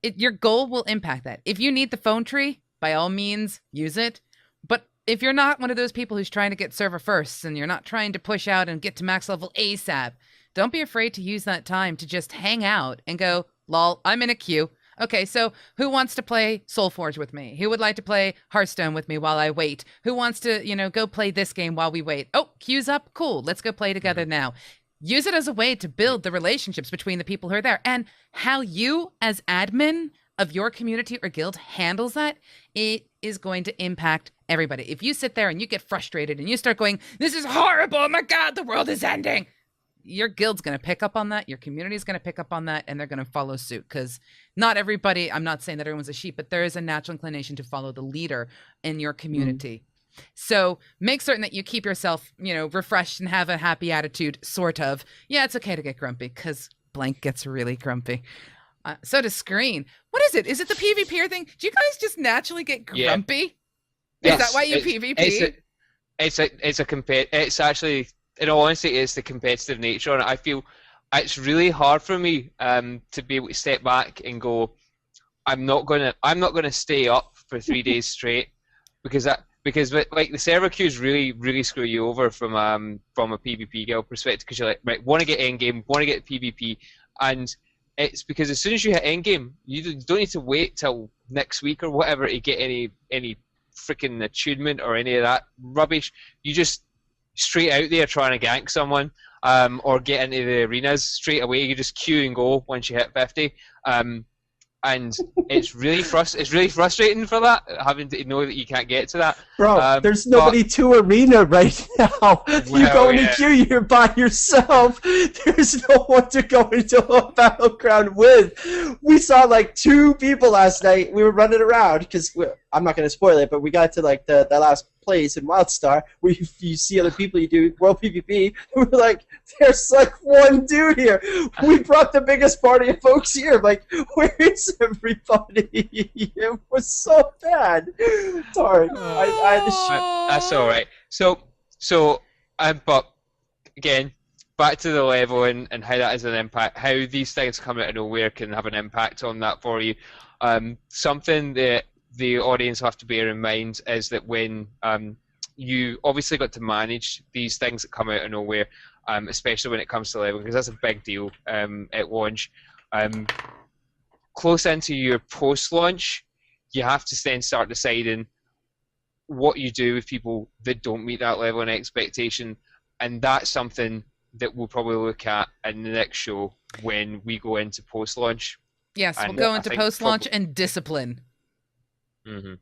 your goal will impact that. If you need the phone tree, by all means, use it. But if you're not one of those people who's trying to get server firsts and you're not trying to push out and get to max level ASAP, don't be afraid to use that time to just hang out and go, lol, I'm in a queue. Okay, so who wants to play Soulforge with me? Who would like to play Hearthstone with me while I wait? Who wants to, go play this game while we wait? Oh, queue's up? Cool, let's go play together now. Use it as a way to build the relationships between the people who are there. And how you, as admin of your community or guild, handles that, it is going to impact everybody. If you sit there and you get frustrated and you start going, this is horrible, oh my God, the world is ending, your guild's going to pick up on that, your community's going to pick up on that, and they're going to follow suit. Because not everybody, I'm not saying that everyone's a sheep, but there is a natural inclination to follow the leader in your community. So make certain that you keep yourself, refreshed and have a happy attitude, sort of. Yeah, it's okay to get grumpy because blank gets really grumpy. So does Screen. What is it? Is it the PvP thing? Do you guys just naturally get grumpy? Yeah. Is that why you PvP? It's actually, in all honesty, it's the competitive nature on it. I feel it's really hard for me to be able to step back and go, I'm not gonna stay up for 3 days straight because like the server queues really screw you over from a PvP guild perspective because you're like, right, want to get endgame, want to get PvP, and it's because as soon as you hit endgame, you don't need to wait till next week or whatever to get any freaking attunement or any of that rubbish. You just straight out there trying to gank someone or get into the arenas straight away. You just queue and go once you hit 50. And it's really frustrating for that, having to know that you can't get to that. Bro, there's nobody to arena right now. You go in a queue, you're by yourself. There's no one to go into a battleground with. We saw like 2 people last night. We were running around because I'm not going to spoil it, but we got to like the last place in WildStar where you see other people, you do World PvP. We're like, there's like 1 dude here. We brought the biggest party of folks here. Like, where is everybody? It was so bad. Sorry, I had to That's all right. So, but again, back to the level and how that has an impact. How these things come out of nowhere can have an impact on that for you. Something that the audience have to bear in mind is that when you obviously got to manage these things that come out of nowhere, especially when it comes to level, because that's a big deal at launch. Close into your post-launch, you have to then start deciding what you do with people that don't meet that level and expectation, and that's something that we'll probably look at in the next show when we go into post-launch. Yes, we'll go into post-launch and discipline. Mm-hmm.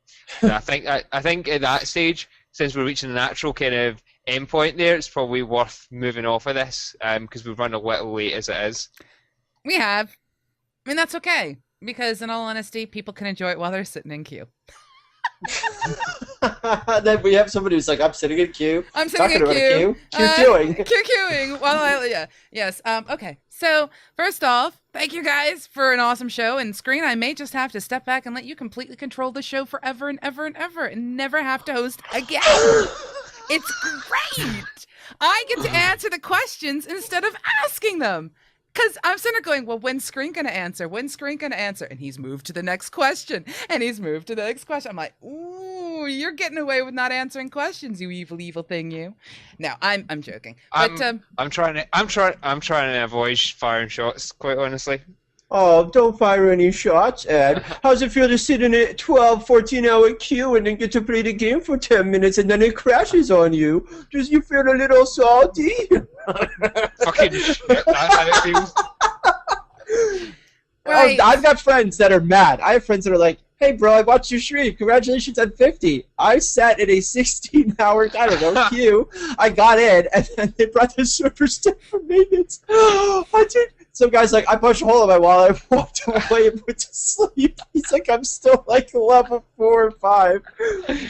I think at that stage, since we're reaching the natural kind of endpoint there, it's probably worth moving off of this because we've run a little late as it is. We have. I mean, that's okay because, in all honesty, people can enjoy it while they're sitting in queue. Then we have somebody who's like, I'm sitting in queue. I'm sitting in queue. Queuing. Queuing. Well, yeah. Yes. Okay. So, first off, thank you guys for an awesome show. And Screen, I may just have to step back and let you completely control the show forever and ever and ever and never have to host again. It's great. I get to answer the questions instead of asking them. Because I'm sitting there going, well, when's Screen going to answer? When's Screen going to answer? And he's moved to the next question. And he's moved to the next question. I'm like, ooh, you're getting away with not answering questions, you evil, evil thing, you. No, I'm joking. But I'm trying to avoid firing shots, quite honestly. Oh, don't fire any shots, Ed. How's it feel to sit in a 12, 14-hour queue and then get to play the game for 10 minutes and then it crashes on you? Does you feel a little salty? Fucking shit, that's how it feels. Right. Oh, I've got friends that are mad. I have friends that are like, hey, bro, I watched your stream. Congratulations on 50. I sat in a 16-hour, queue. I got in, and then they brought the servers down for maintenance. some guy's like, I punched a hole in my wall. I walked away and went to sleep. He's like, I'm still like level 4 or 5.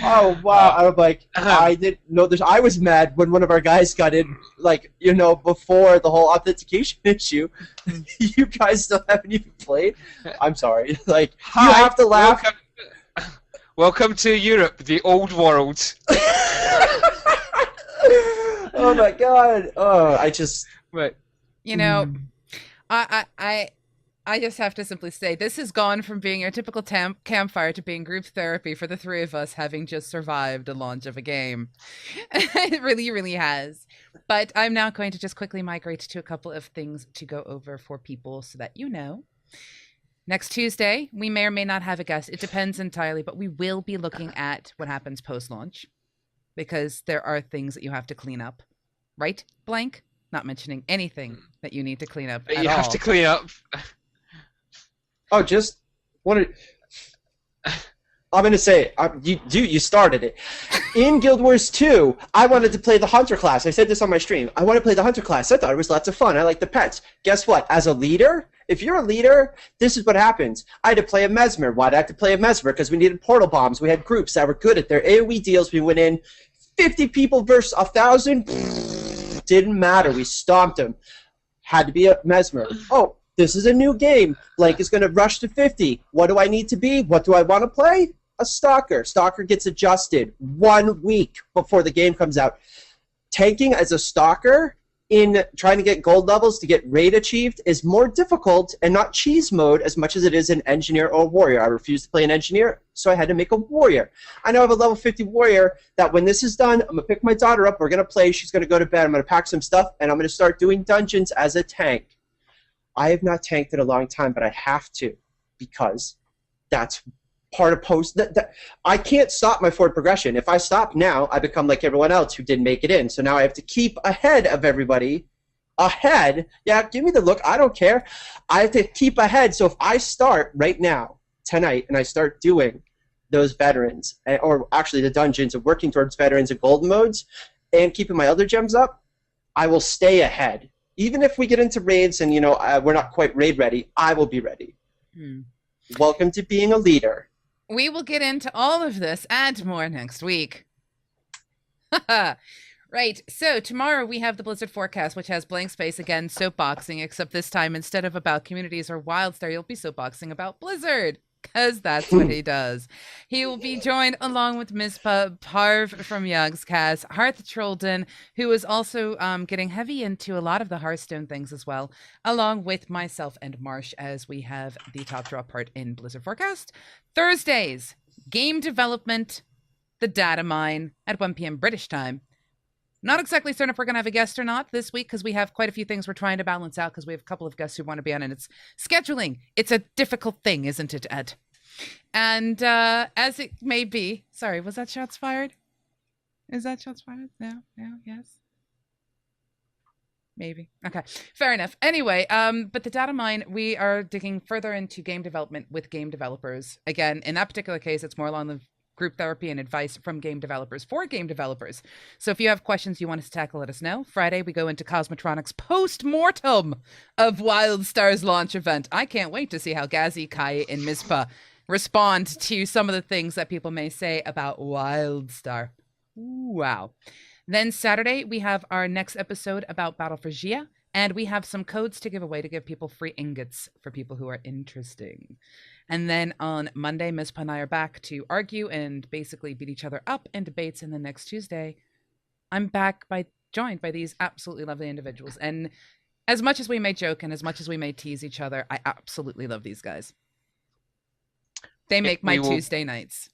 Oh wow! I'm like, I didn't know this. I was mad when one of our guys got in, like, you know, before the whole authentication issue. You guys still haven't even played. I'm sorry. Like, Hi, you have to laugh. Welcome to Europe, the old world. Oh my god! Oh, I just. Right. You know, I just have to simply say this has gone from being your typical campfire to being group therapy for the three of us having just survived a launch of a game. It really, really has. But I'm now going to just quickly migrate to a couple of things to go over for people so that you know. Next Tuesday, we may or may not have a guest. It depends entirely, but we will be looking at what happens post-launch because there are things that you have to clean up. Right, Blank? Not mentioning anything that you need to clean up at You all. have to clean up. Oh, just wanted. I'm gonna say, you started it. In Guild Wars 2, I wanted to play the Hunter class. I said this on my stream. I want to play the Hunter class. I thought it was lots of fun. I like the pets. Guess what? As a leader, if you're a leader, this is what happens. I had to play a Mesmer. Why'd I have to play a Mesmer? Because we needed portal bombs. We had groups that were good at their AoE deals. We went in 50 people versus 1,000. Didn't matter. We stomped them. Had to be a Mesmer. Oh, this is a new game. Blank is going to rush to 50. What do I need to be? What do I want to play? A Stalker. Stalker gets adjusted 1 week before the game comes out. Tanking as a Stalker in trying to get gold levels to get raid achieved is more difficult and not cheese mode as much as it is an engineer or a warrior. I refused to play an engineer, so I had to make a warrior. I now have a level 50 warrior that when this is done, I'm going to pick my daughter up, we're going to play, she's going to go to bed, I'm going to pack some stuff, and I'm going to start doing dungeons as a tank. I have not tanked in a long time, but I have to because that's part of post. I can't stop my forward progression. If I stop now, I become like everyone else who didn't make it in. So now I have to keep ahead of everybody. Ahead? Yeah, give me the look. I don't care. I have to keep ahead. So if I start right now, tonight, and I start doing those veterans, or actually the dungeons and working towards veterans and golden modes, and keeping my other gems up, I will stay ahead. Even if we get into raids and, you know, we're not quite raid ready, I will be ready. Welcome to being a leader. We will get into all of this and more next week. Right, so tomorrow we have the Blizzard forecast, which has blank space again, soapboxing, except this time instead of about communities or WildStar, you'll be soapboxing about Blizzard, because that's what he does. He will be joined along with Ms. Parv from Young's Cast, Hearth Trolden, who is also getting heavy into a lot of the Hearthstone things as well, along with myself and Marsh as we have the top draw part in Blizzard forecast. Thursdays, game development, the data mine at 1 p.m. British time. Not exactly certain if we're going to have a guest or not this week because we have quite a few things we're trying to balance out because we have a couple of guests who want to be on, and it's scheduling. It's a difficult thing, isn't it, Ed? And as it may be, sorry, was that shots fired? Is that shots fired? No, yes. Maybe. Okay, fair enough. Anyway, but the data mine, we are digging further into game development with game developers. Again, in that particular case, it's more along the group therapy and advice from game developers for game developers. So if you have questions you want us to tackle, let us know. Friday, we go into Cosmotronics post-mortem of WildStar's launch event. I can't wait to see how Gazi, Kai, and Mizpah respond to some of the things that people may say about WildStar. Wow. Then Saturday, we have our next episode about Battle for Gia, and we have some codes to give away to give people free ingots for people who are interesting. And then on Monday, Ms. and I are back to argue and basically beat each other up in debates. And then next Tuesday, I'm back joined by these absolutely lovely individuals. And as much as we may joke and as much as we may tease each other, I absolutely love these guys. They make my Tuesday nights.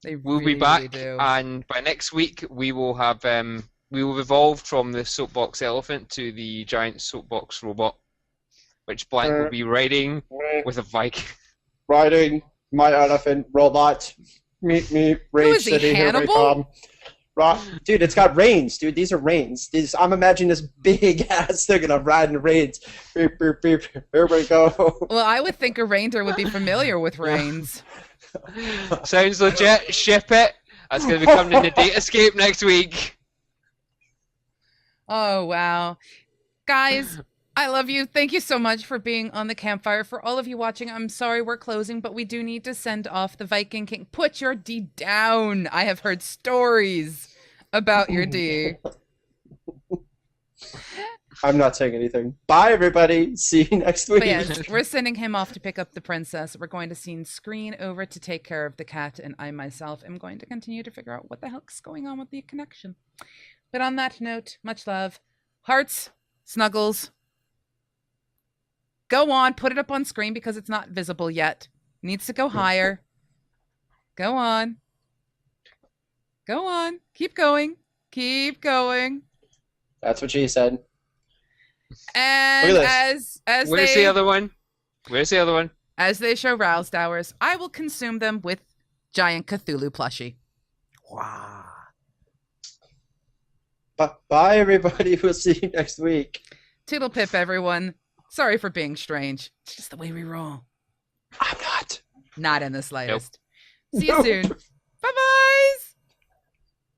We'll be back, and by next week we will have we will evolve from the soapbox elephant to the giant soapbox robot, which Blank will be riding with a Viking. Riding my elephant robot. Meet me, Rage City. Hannibal? Here we come. Dude, it's got reins, dude. These are reins. I'm imagining this big ass thing and I'm riding the reins. Beep, beep, beep. Here we go. Well, I would think a reindeer would be familiar with reins. Sounds legit. Ship it. That's going to be coming in the Datascape next week. Oh, wow. Guys, I love you. Thank you so much for being on the campfire. For all of you watching, I'm sorry we're closing, but we do need to send off the Viking King. Put your D down. I have heard stories about your D. I'm not saying anything. Bye, everybody. See you next week. But yes, we're sending him off to pick up the princess. We're going to send Screen over to take care of the cat, and I myself am going to continue to figure out what the heck's going on with the connection. But on that note, much love. Hearts, snuggles. Go on, put it up on screen because it's not visible yet. Needs to go higher. Go on. Go on. Keep going. Keep going. That's what she said. And as Where's the other one? Where's the other one? As they show roused hours, I will consume them with giant Cthulhu plushie. Wow. Bye, everybody. We'll see you next week. Toodle pip, everyone. Sorry for being strange. It's just the way we roll. I'm not. Not in the slightest. See you soon.